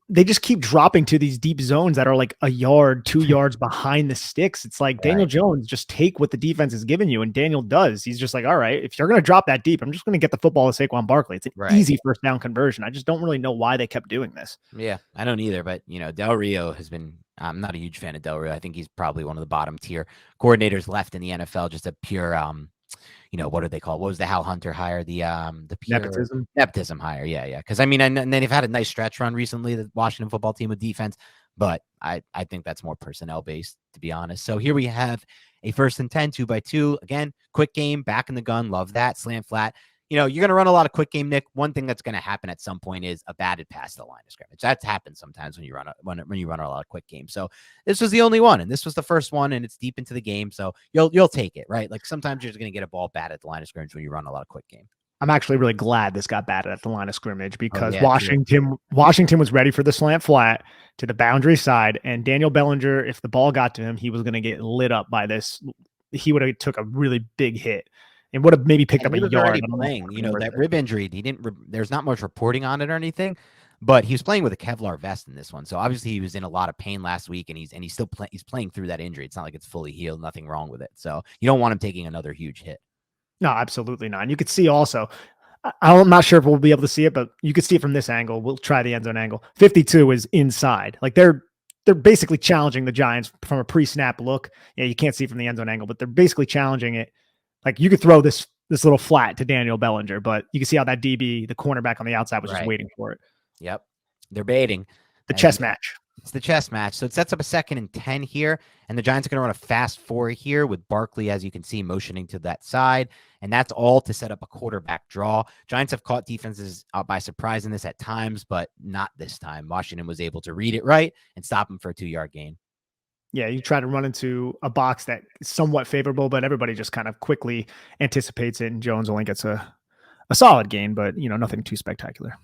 they just keep dropping to these deep zones that are like a yard, 2 yards behind the sticks. It's like, Daniel Jones, just take what the defense is giving you. And Daniel does. He's just like, all right, if you're going to drop that deep, I'm just going to get the football to Saquon Barkley. It's an easy first down conversion. I just don't really know why they kept doing this. Yeah, I don't either. But, Del Rio has been, I'm not a huge fan of Del Rio. I think he's probably one of the bottom tier coordinators left in the NFL, just a pure, what do they call it? What was the Hal Hunter hire? The pure nepotism hire. Yeah. Because and then they've had a nice stretch run recently, the Washington football team with defense, but I think that's more personnel based, to be honest. So here we have a 1st and 10, 2x2. Again, quick game, back in the gun. Love that. Slant flat. You're going to run a lot of quick game, Nick. One thing that's going to happen at some point is a batted pass the line of scrimmage. That's happened sometimes when you run a lot of quick games. So this was the only one, and this was the first one, and it's deep into the game. So you'll take it, right? Like sometimes you're just going to get a ball batted at the line of scrimmage when you run a lot of quick game. I'm actually really glad this got batted at the line of scrimmage, because Washington was ready for the slant flat to the boundary side, and Daniel Bellinger, if the ball got to him, he was going to get lit up by this. He would have took a really big hit. And would have maybe picked up a yard. Playing, that rib injury. There's not much reporting on it or anything, but he was playing with a Kevlar vest in this one. So obviously he was in a lot of pain last week, and he's still he's playing through that injury. It's not like it's fully healed, nothing wrong with it. So you don't want him taking another huge hit. No, absolutely not. And you could see also, I'm not sure if we'll be able to see it, but you could see it from this angle. We'll try the end zone angle. 52 is inside. Like they're basically challenging the Giants from a pre-snap look. Yeah, you can't see from the end zone angle, but they're basically challenging it. Like you could throw this little flat to Daniel Bellinger, but you can see how that DB, the cornerback on the outside, was just waiting for it. Yep. They're baiting. The chess match. It's the chess match. So it sets up a 2nd and 10 here, and the Giants are going to run a fast 4 here with Barkley, as you can see, motioning to that side, and that's all to set up a quarterback draw. Giants have caught defenses out by surprise in this at times, but not this time. Washington was able to read it right and stop him for a 2-yard gain. Yeah, you try to run into a box that is somewhat favorable, but everybody just kind of quickly anticipates it, and Jones only gets a solid gain, but, nothing too spectacular.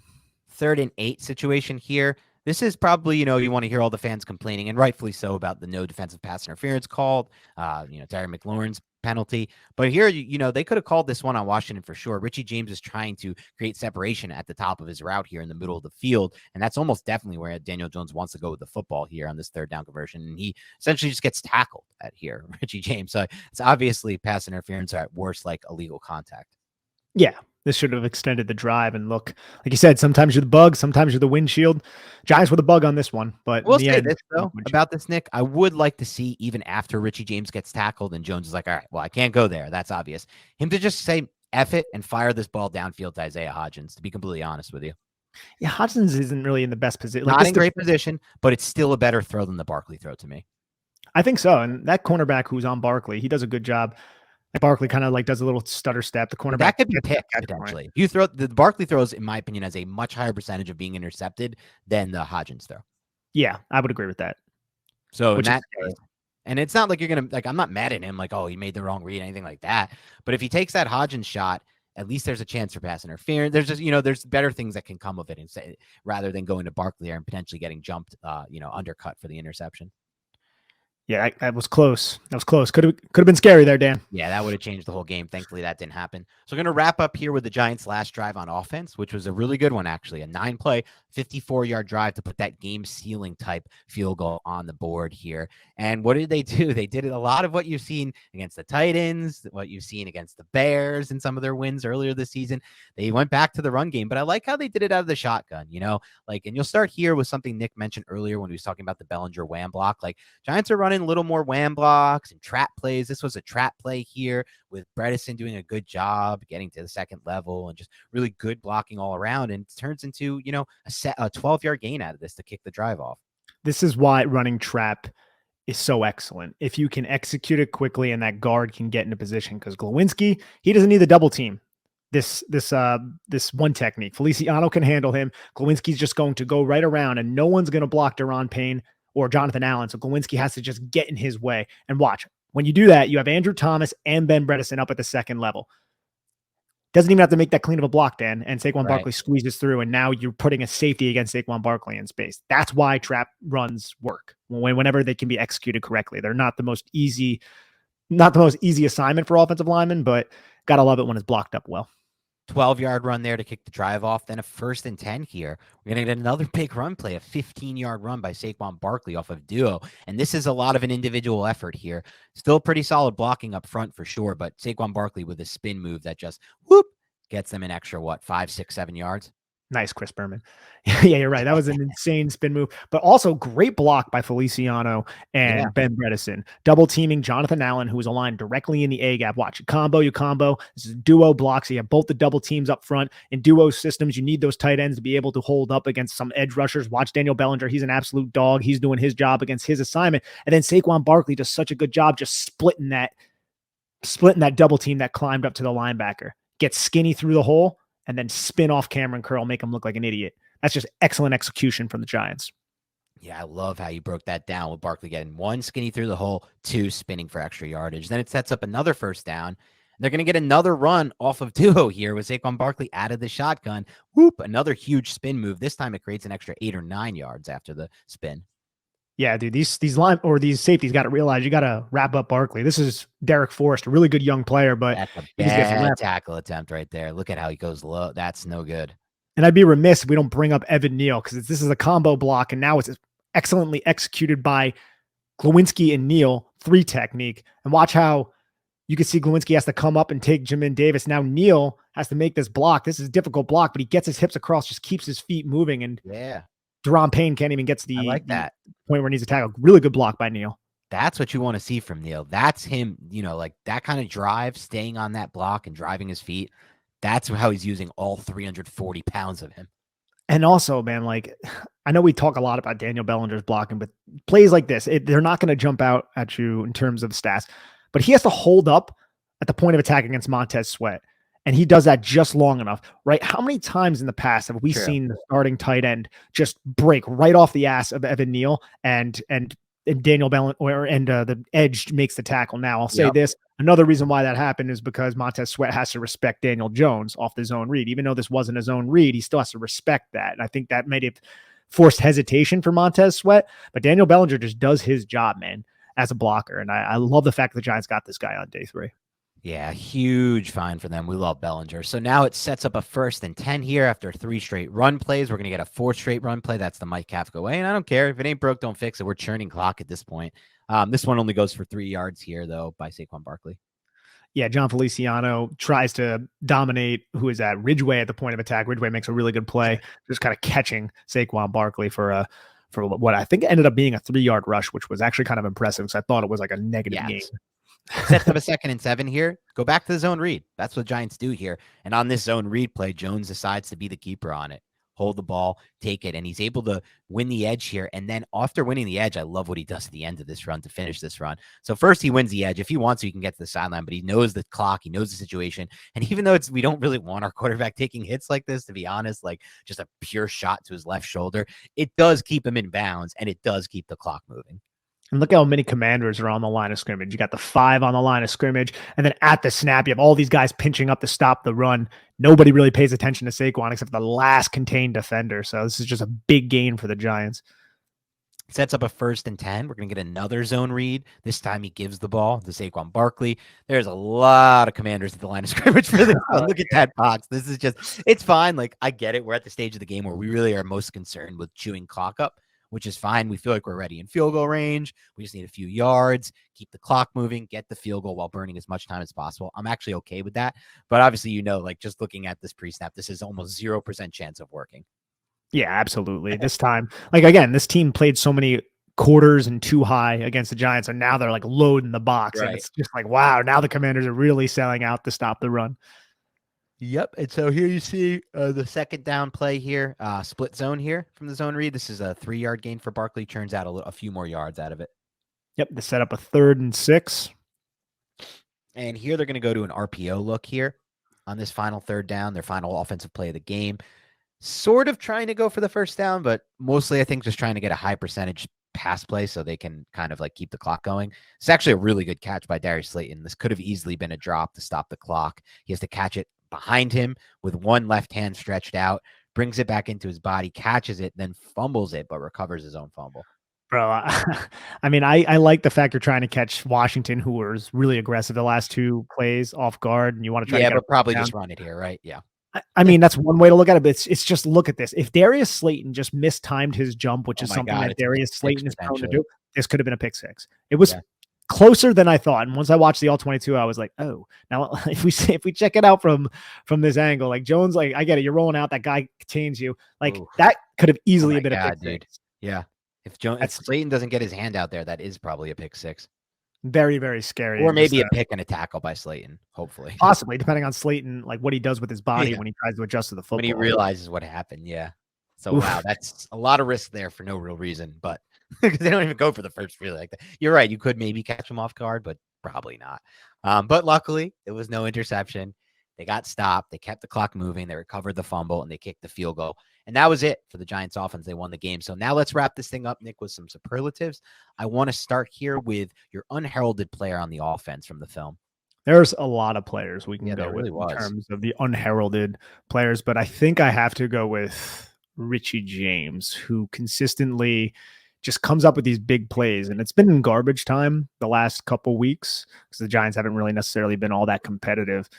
3rd and 8 situation here. This is probably, you want to hear all the fans complaining, and rightfully so, about the no defensive pass interference called, Terry McLaurin's penalty. But here, they could have called this one on Washington for sure. Richie James is trying to create separation at the top of his route here in the middle of the field, and that's almost definitely where Daniel Jones wants to go with the football here on this 3rd down conversion, and he essentially just gets tackled at here, Richie James. So it's obviously pass interference, or at worst, like illegal contact. Yeah. This should have extended the drive. And look, like you said, sometimes you're the bug, sometimes you're the windshield. Giants were the bug on this one. But we'll say this, though, about this, Nick. I would like to see, even after Richie James gets tackled and Jones is like, all right, well, I can't go there. That's obvious. Him to just say, F it, and fire this ball downfield to Isaiah Hodgins, to be completely honest with you. Yeah, Hodgins isn't really in the best position. Not in great position, but it's still a better throw than the Barkley throw to me. I think so. And that cornerback who's on Barkley, he does a good job Barkley kind of like does a little stutter step. The But cornerback that could be gets the picked catch point. potentially. You throw the Barkley throws, in my opinion, has a much higher percentage of being intercepted than the Hodgins throw. Yeah, I would agree with that. So in Which is that case, and it's not like you're gonna like I'm not mad at him, like, oh, he made the wrong read, anything like that. But if he takes that Hodgins shot, at least there's a chance for pass interference. There's just, there's better things that can come of it instead, rather than going to Barkley and potentially getting jumped, undercut for the interception. Yeah, that was close. That was close. Could have been scary there, Dan. Yeah, that would have changed the whole game. Thankfully, that didn't happen. So we're going to wrap up here with the Giants' last drive on offense, which was a really good one, actually. A 9-play, 54-yard drive to put that game-sealing type field goal on the board here. And what did they do? They did a lot of what you've seen against the Titans, what you've seen against the Bears in some of their wins earlier this season. They went back to the run game, but I like how they did it out of the shotgun, and you'll start here with something Nick mentioned earlier when he was talking about the Bellinger wham block. Like, Giants are running a little more wham blocks and trap plays. This was a trap play here with Bredesen doing a good job getting to the second level and just really good blocking all around. And it turns into, a 12-yard gain out of this to kick the drive off. This is why running trap is so excellent. If you can execute it quickly and that guard can get into position, because Glowinski, he doesn't need the double team. This one technique. Feliciano can handle him. Glowinski's just going to go right around and no one's going to block Daron Payne or Jonathan Allen. So Glowinski has to just get in his way and watch. When you do that, you have Andrew Thomas and Ben Bredesen up at the second level. Doesn't even have to make that clean of a block, Dan. And Saquon Barkley squeezes through, and now you're putting a safety against Saquon Barkley in space. That's why trap runs work. Whenever they can be executed correctly. They're not the most easy assignment for offensive linemen, but gotta love it when it's blocked up well. 12-yard run there to kick the drive off. Then a 1st and 10 here. We're going to get another big run play, a 15-yard run by Saquon Barkley off of duo. And this is a lot of an individual effort here. Still pretty solid blocking up front for sure, but Saquon Barkley with a spin move that just gets them an extra, 5, 6, 7 yards. Nice, Chris Berman. Yeah, you're right. That was an insane spin move, but also great block by Feliciano and Ben Bredesen. Double teaming Jonathan Allen, who was aligned directly in the A gap. Watch, you combo. This is duo blocks. So you have both the double teams up front. In duo systems, you need those tight ends to be able to hold up against some edge rushers. Watch Daniel Bellinger. He's an absolute dog. He's doing his job against his assignment. And then Saquon Barkley does such a good job just splitting that double team that climbed up to the linebacker. Gets skinny through the hole, and then spin off Cameron Curl, make him look like an idiot. That's just excellent execution from the Giants. Yeah, I love how you broke that down with Barkley getting 1 skinny through the hole, 2 spinning for extra yardage. Then it sets up another 1st down. They're going to get another run off of duo here with Saquon Barkley out of the shotgun. Another huge spin move. This time it creates an extra 8 or 9 yards after the spin. Yeah, dude, these safeties got to realize you got to wrap up Barkley. This is Derek Forrest, a really good young player, but that's a bad tackle attempt right there. Look at how he goes low. That's no good. And I'd be remiss if we don't bring up Evan Neal, because this is a combo block, and now it's excellently executed by Glowinski and Neal, 3 technique. And watch how you can see Glowinski has to come up and take Jamin Davis. Now Neal has to make this block. This is a difficult block, but he gets his hips across, just keeps his feet moving, and Daron Payne can't even get to the point where he needs to tackle. Really good block by Neal. That's what you want to see from Neal. That's him, like that kind of drive, staying on that block and driving his feet. That's how he's using all 340 pounds of him. And also, man, like, I know we talk a lot about Daniel Bellinger's blocking, but plays like this, they're not going to jump out at you in terms of stats, but he has to hold up at the point of attack against Montez Sweat. And he does that just long enough, right? How many times in the past have we seen the starting tight end just break right off the ass of Evan Neal and Daniel Bellinger and the edge makes the tackle? Now, I'll say this. Another reason why that happened is because Montez Sweat has to respect Daniel Jones off the zone read. Even though this wasn't a zone read, he still has to respect that. And I think that made it forced hesitation for Montez Sweat. But Daniel Bellinger just does his job, man, as a blocker. And I love the fact that the Giants got this guy on day 3. Yeah, huge find for them. We love Bellinger. So now it sets up a 1st and 10 here after 3 straight run plays. We're going to get a 4th straight run play. That's the Mike Kafka way. And I don't care. If it ain't broke, don't fix it. We're churning clock at this point. This one only goes for 3 yards here, though, by Saquon Barkley. Yeah, John Feliciano tries to dominate who is at Ridgeway at the point of attack. Ridgeway makes a really good play, just kind of catching Saquon Barkley for what I think ended up being a 3-yard rush, which was actually kind of impressive because I thought it was like a negative game. Sets up a 2nd and 7 here. Go back to the zone read. That's what Giants do here. And on this zone read play, Jones decides to be the keeper on it. hold the ball, take it, and he's able to win the edge here. And then after winning the edge, I love what he does at the end of this run to finish this run. So first he wins the edge. If he wants to, he can get to the sideline, but he knows the clock, he knows the situation. And even though we don't really want our quarterback taking hits like this, to be honest, like just a pure shot to his left shoulder, it does keep him in bounds and it does keep the clock moving. And look how many Commanders are on the line of scrimmage. You got the 5 on the line of scrimmage, and then at the snap, you have all these guys pinching up to stop the run. Nobody really pays attention to Saquon except the last contained defender. So this is just a big gain for the Giants. Sets up a 1st and 10. We're going to get another zone read. This time he gives the ball to Saquon Barkley. There's a lot of Commanders at the line of scrimmage for this one. Look at that box. This is just, it's fine. Like, I get it. We're at the stage of the game where we really are most concerned with chewing clock up, which is fine. We feel like we're ready in field goal range. We just need a few yards, keep the clock moving, get the field goal while burning as much time as possible. I'm actually okay with that. But obviously, like just looking at this pre-snap, this is almost 0% chance of working. Yeah, absolutely. This time, like, again, this team played so many quarters and too high against the Giants, and now they're like loading the box. Right. And it's just like, wow, now the Commanders are really selling out to stop the run. Yep. And so here you see the 2nd down play here, split zone here from the zone read. This is a 3-yard gain for Barkley. Turns out a few more yards out of it. Yep. They set up a 3rd and 6. And here they're going to go to an RPO look here on this final 3rd down, their final offensive play of the game. Sort of trying to go for the 1st down, but mostly I think just trying to get a high percentage pass play so they can kind of like keep the clock going. It's actually a really good catch by Darius Slayton. This could have easily been a drop to stop the clock. He has to catch it behind him with one left hand stretched out, brings it back into his body, catches it, then fumbles it, but recovers his own fumble. Bro, I mean, I like the fact you're trying to catch Washington, who was really aggressive the last 2 plays off guard, and you want to try to get but probably just run it here, right? Yeah. I mean, that's one way to look at it, but it's just look at this. If Darius Slayton just mistimed his jump, which is something that Darius Slayton is prone to do, this could have been a pick 6. It was closer than I thought. And once I watched the all 22, I was like, oh, now if we check it out from this angle, like Jones, like I get it, you're rolling out, that guy contains you, like that could have easily been a pick 6. Yeah. If Slayton doesn't get his hand out there, that is probably a pick 6. Very, very scary. Or maybe a pick and a tackle by Slayton, hopefully. Possibly, depending on Slayton, like what he does with his body when he tries to adjust to the football. When he realizes what happened, So, wow, that's a lot of risk there for no real reason, but because they don't even go for the first really like that. You're right. You could maybe catch him off guard, but probably not. But luckily, it was no interception. They got stopped. They kept the clock moving. They recovered the fumble, and they kicked the field goal. And that was it for the Giants offense. They won the game. So now let's wrap this thing up, Nick, with some superlatives. I want to start here with your unheralded player on the offense from the film. There's a lot of players we can go with in terms of the unheralded players, but I think I have to go with Richie James, who consistently just comes up with these big plays. And it's been in garbage time the last couple weeks because the Giants haven't really necessarily been all that competitive.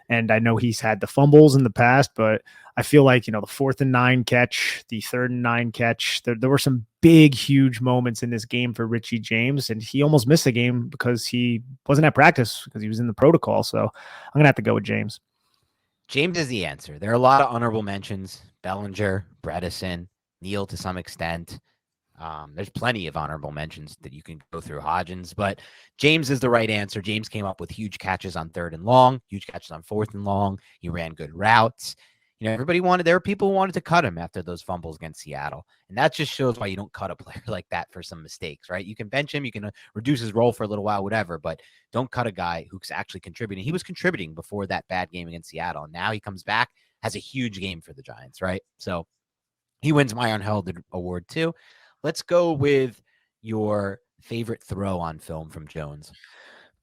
And I know he's had the fumbles in the past, but I feel like, the 4th and 9 catch, the 3rd and 9 catch, there were some big, huge moments in this game for Richie James. And he almost missed the game because he wasn't at practice because he was in the protocol. So I'm going to have to go with James. James is the answer. There are a lot of honorable mentions. Bellinger, Bredesen, Neal to some extent. There's plenty of honorable mentions that you can go through, Hodgins, but James is the right answer. James came up with huge catches on 3rd and long, huge catches on 4th and long. He ran good routes. There were people who wanted to cut him after those fumbles against Seattle. And that just shows why you don't cut a player like that for some mistakes, right? You can bench him, you can reduce his role for a little while, whatever, but don't cut a guy who's actually contributing. He was contributing before that bad game against Seattle. And now he comes back, has a huge game for the Giants, right? So he wins my unheralded award too. Let's go with your favorite throw on film from Jones.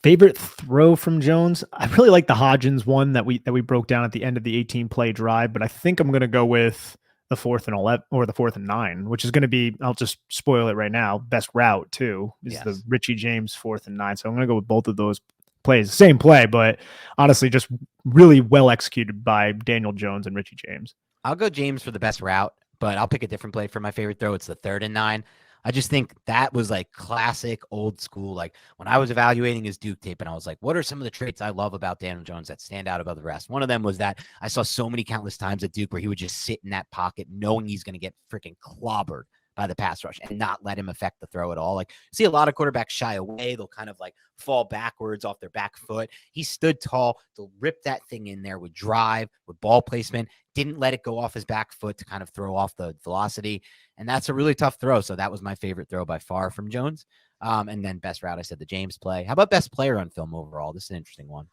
Favorite throw from Jones? I really like the Hodgins one that we broke down at the end of the 18-play drive, but I think I'm going to go with the 4th and 11 or the 4th and 9, which is going to be, I'll just spoil it right now, best route too, is the Richie James 4th and 9. So I'm going to go with both of those plays. Same play, but honestly, just really well executed by Daniel Jones and Richie James. I'll go James for the best route, but I'll pick a different play for my favorite throw. It's the 3rd and 9. I just think that was like classic old school. Like when I was evaluating his Duke tape and I was like, what are some of the traits I love about Daniel Jones that stand out above the rest? One of them was that I saw so many countless times at Duke where he would just sit in that pocket knowing he's going to get freaking clobbered by the pass rush and not let him affect the throw at all. Like, see a lot of quarterbacks shy away. They'll kind of like fall backwards off their back foot. He stood tall to rip that thing in there with drive, with ball placement, didn't let it go off his back foot to kind of throw off the velocity. And that's a really tough throw. So that was my favorite throw by far from Jones. And then best route, I said the James play. How about best player on film overall? This is an interesting one.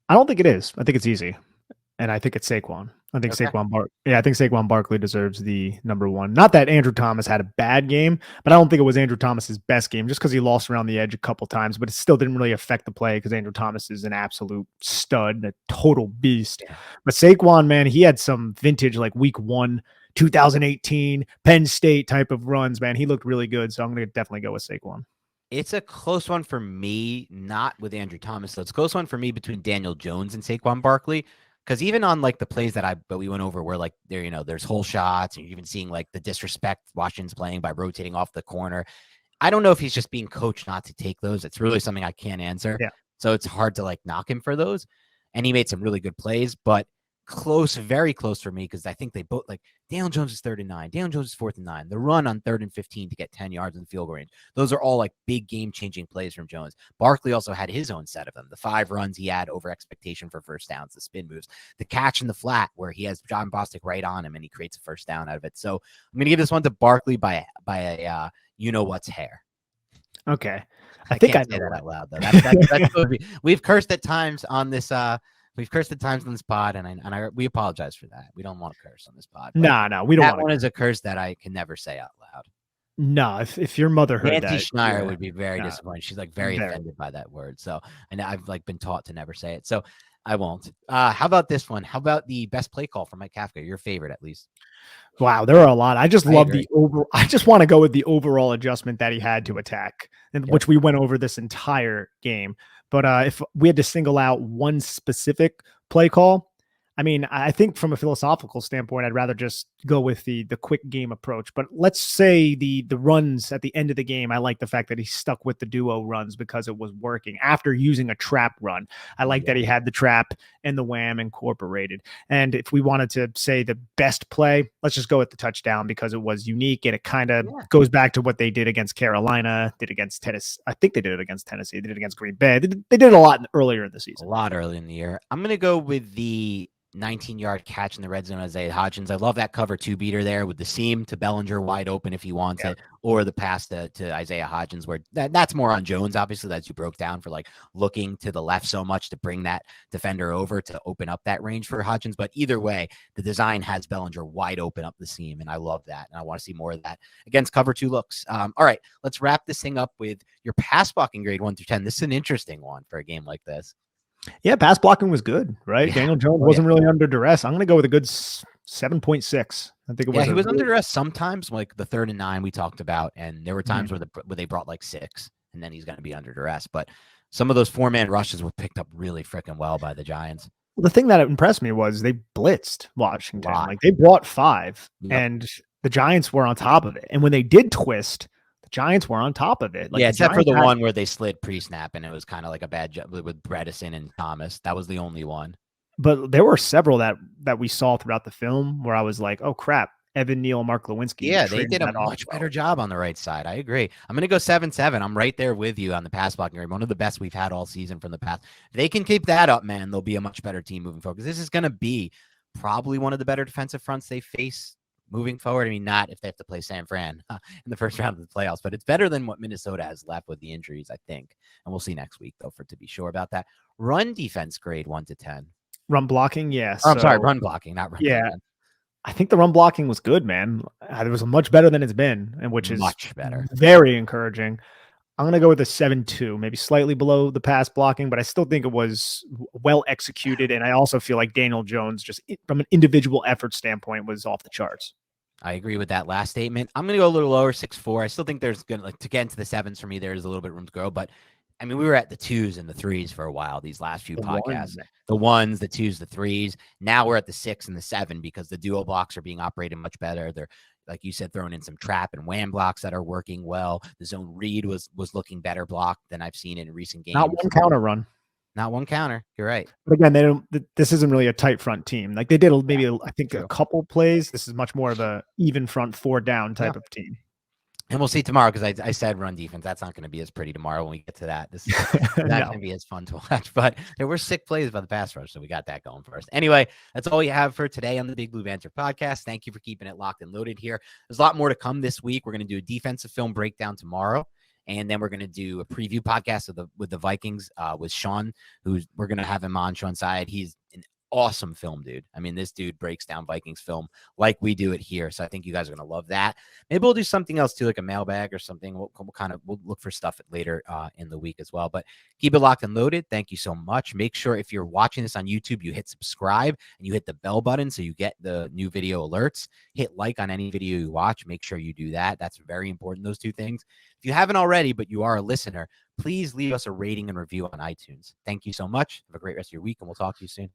I don't think it is. I think it's easy. And I think it's Saquon. I think Saquon Barkley deserves the number one. Not that Andrew Thomas had a bad game, but I don't think it was Andrew Thomas's best game just because he lost around the edge a couple times, but it still didn't really affect the play because Andrew Thomas is an absolute stud, a total beast. Yeah. But Saquon, man, he had some vintage like week 1, 2018, Penn State type of runs, man. He looked really good. So I'm going to definitely go with Saquon. It's a close one for me, not with Andrew Thomas. So it's a close one for me between Daniel Jones and Saquon Barkley. Because even on like the plays that we went over where like there, there's whole shots and you're even seeing like the disrespect Washington's playing by rotating off the corner. I don't know if he's just being coached not to take those. It's really something I can't answer. Yeah. So it's hard to like knock him for those. And he made some really good plays, but close, very close for me because I think they both like Daniel Jones is 3rd and 9. Daniel Jones is 4th and 9. The run on 3rd and 15 to get 10 yards in field goal range. Those are all like big game-changing plays from Jones. Barkley also had his own set of them. The 5 runs he had over expectation for first downs, the spin moves, the catch in the flat where he has John Bostic right on him and he creates a first down out of it. So I'm going to give this one to Barkley by a what's hair. Okay. I think I can't say that out loud though. We've cursed at times on this We've cursed at times on this pod, and we apologize for that. We don't want to curse on this pod. No, we don't want that one is a curse that I can never say out loud. No, if your mother heard Nancy that, Schneier would be very disappointed. She's like very offended by that word. So, and I've like been taught to never say it. So I won't. How about this one? How about the best play call from Mike Kafka? Your favorite, at least. Wow, there are a lot. I just love I just want to go with the overall adjustment that he had to attack, which we went over this entire game. But if we had to single out one specific play call, I mean, I think from a philosophical standpoint, I'd rather just go with the quick game approach. But let's say the runs at the end of the game, I like the fact that he stuck with the duo runs because it was working after using a trap run. I like that he had the trap and the wham incorporated. And if we wanted to say the best play, let's just go with the touchdown because it was unique and it kind of goes back to what they did against Carolina, did against Tennessee. I think they did it against Tennessee. They did it against Green Bay. They did it a lot earlier in the season. A lot early in the year. I'm going to go with the 19-yard catch in the red zone, Isaiah Hodgins. I love that cover 2 beater there with the seam to Bellinger wide open if he wants it, or the pass to Isaiah Hodgins where that's more on Jones, obviously, that you broke down for like looking to the left so much to bring that defender over to open up that range for Hodgins. But either way, the design has Bellinger wide open up the seam, and I love that. And I want to see more of that against cover 2 looks. All right, let's wrap this thing up with your pass blocking grade 1 through 10. This is an interesting one for a game like this. Yeah, pass blocking was good, right? Yeah. Daniel Jones wasn't really under duress. I'm going to go with a good 7.6. I think it was. Yeah, he was under duress sometimes, like the 3rd and 9 we talked about, and there were times where they brought like 6, and then he's going to be under duress. But some of those 4-man rushes were picked up really freaking well by the Giants. Well, the thing that impressed me was they blitzed Washington. Like they brought 5, and the Giants were on top of it. And when they did twist, Giants were on top of it. Like except for the one where they slid pre-snap and it was kind of like a bad job with Bredesen and Thomas. That was the only one. But there were several that we saw throughout the film where I was like, oh crap, Evan Neal, Mark Lewinsky. Yeah, they did a much better job on the right side. I agree. I'm going to go 7-7. I'm right there with you on the pass blocking grade. One of the best we've had all season from the past. If they can keep that up, man, they'll be a much better team moving forward. Because this is going to be probably one of the better defensive fronts they face moving forward. I mean, not if they have to play San Fran in the first round of the playoffs, but it's better than what Minnesota has left with the injuries, I think. And we'll see next week, though, to be sure about that. Run defense grade 1 to 10. Run blocking, yes. I'm sorry, run blocking, not run defense. I think the run blocking was good, man. It was much better than it's been, and which is much better. Very encouraging. I'm going to go with a 7-2, maybe slightly below the pass blocking, but I still think it was well executed. And I also feel like Daniel Jones, just from an individual effort standpoint, was off the charts. I agree with that last statement. I'm going to go a little lower, 6-4. I still think there's going to get into the 7s for me. There's a little bit of room to grow, but I mean, we were at the 2s and the 3s for a while, these last few podcasts. The 1s, the 2s, the 3s. Now we're at the 6 and the 7 because the duo blocks are being operated much better. They're, like you said, throwing in some trap and wham blocks that are working well. The zone read was looking better blocked than I've seen in recent games. Not one counter run. Not one counter. You're right. But again, they don't. This isn't really a tight front team. Like they did maybe I think a True. couple plays. This is much more of a even front 4 down Yeah. type of team. And we'll see tomorrow because I said run defense. That's not going to be as pretty tomorrow when we get to that. This is not going to be as fun to watch. But there were sick plays by the pass rush, so we got that going for us. Anyway, that's all we have for today on the Big Blue Banter podcast. Thank you for keeping it locked and loaded here. There's a lot more to come this week. We're going to do a defensive film breakdown tomorrow. And then we're going to do a preview podcast with the Vikings with Sean, we're going to have him on. Sean Syed. He's an awesome film dude. I mean, this dude breaks down Vikings film like we do it here. So I think you guys are going to love that. Maybe we'll do something else too, like a mailbag or something. We'll look for stuff later in the week as well. But keep it locked and loaded. Thank you so much. Make sure if you're watching this on YouTube, you hit subscribe and you hit the bell button so you get the new video alerts. Hit like on any video you watch. Make sure you do that. That's very important, those two things. If you haven't already, but you are a listener, please leave us a rating and review on iTunes. Thank you so much. Have a great rest of your week, and we'll talk to you soon.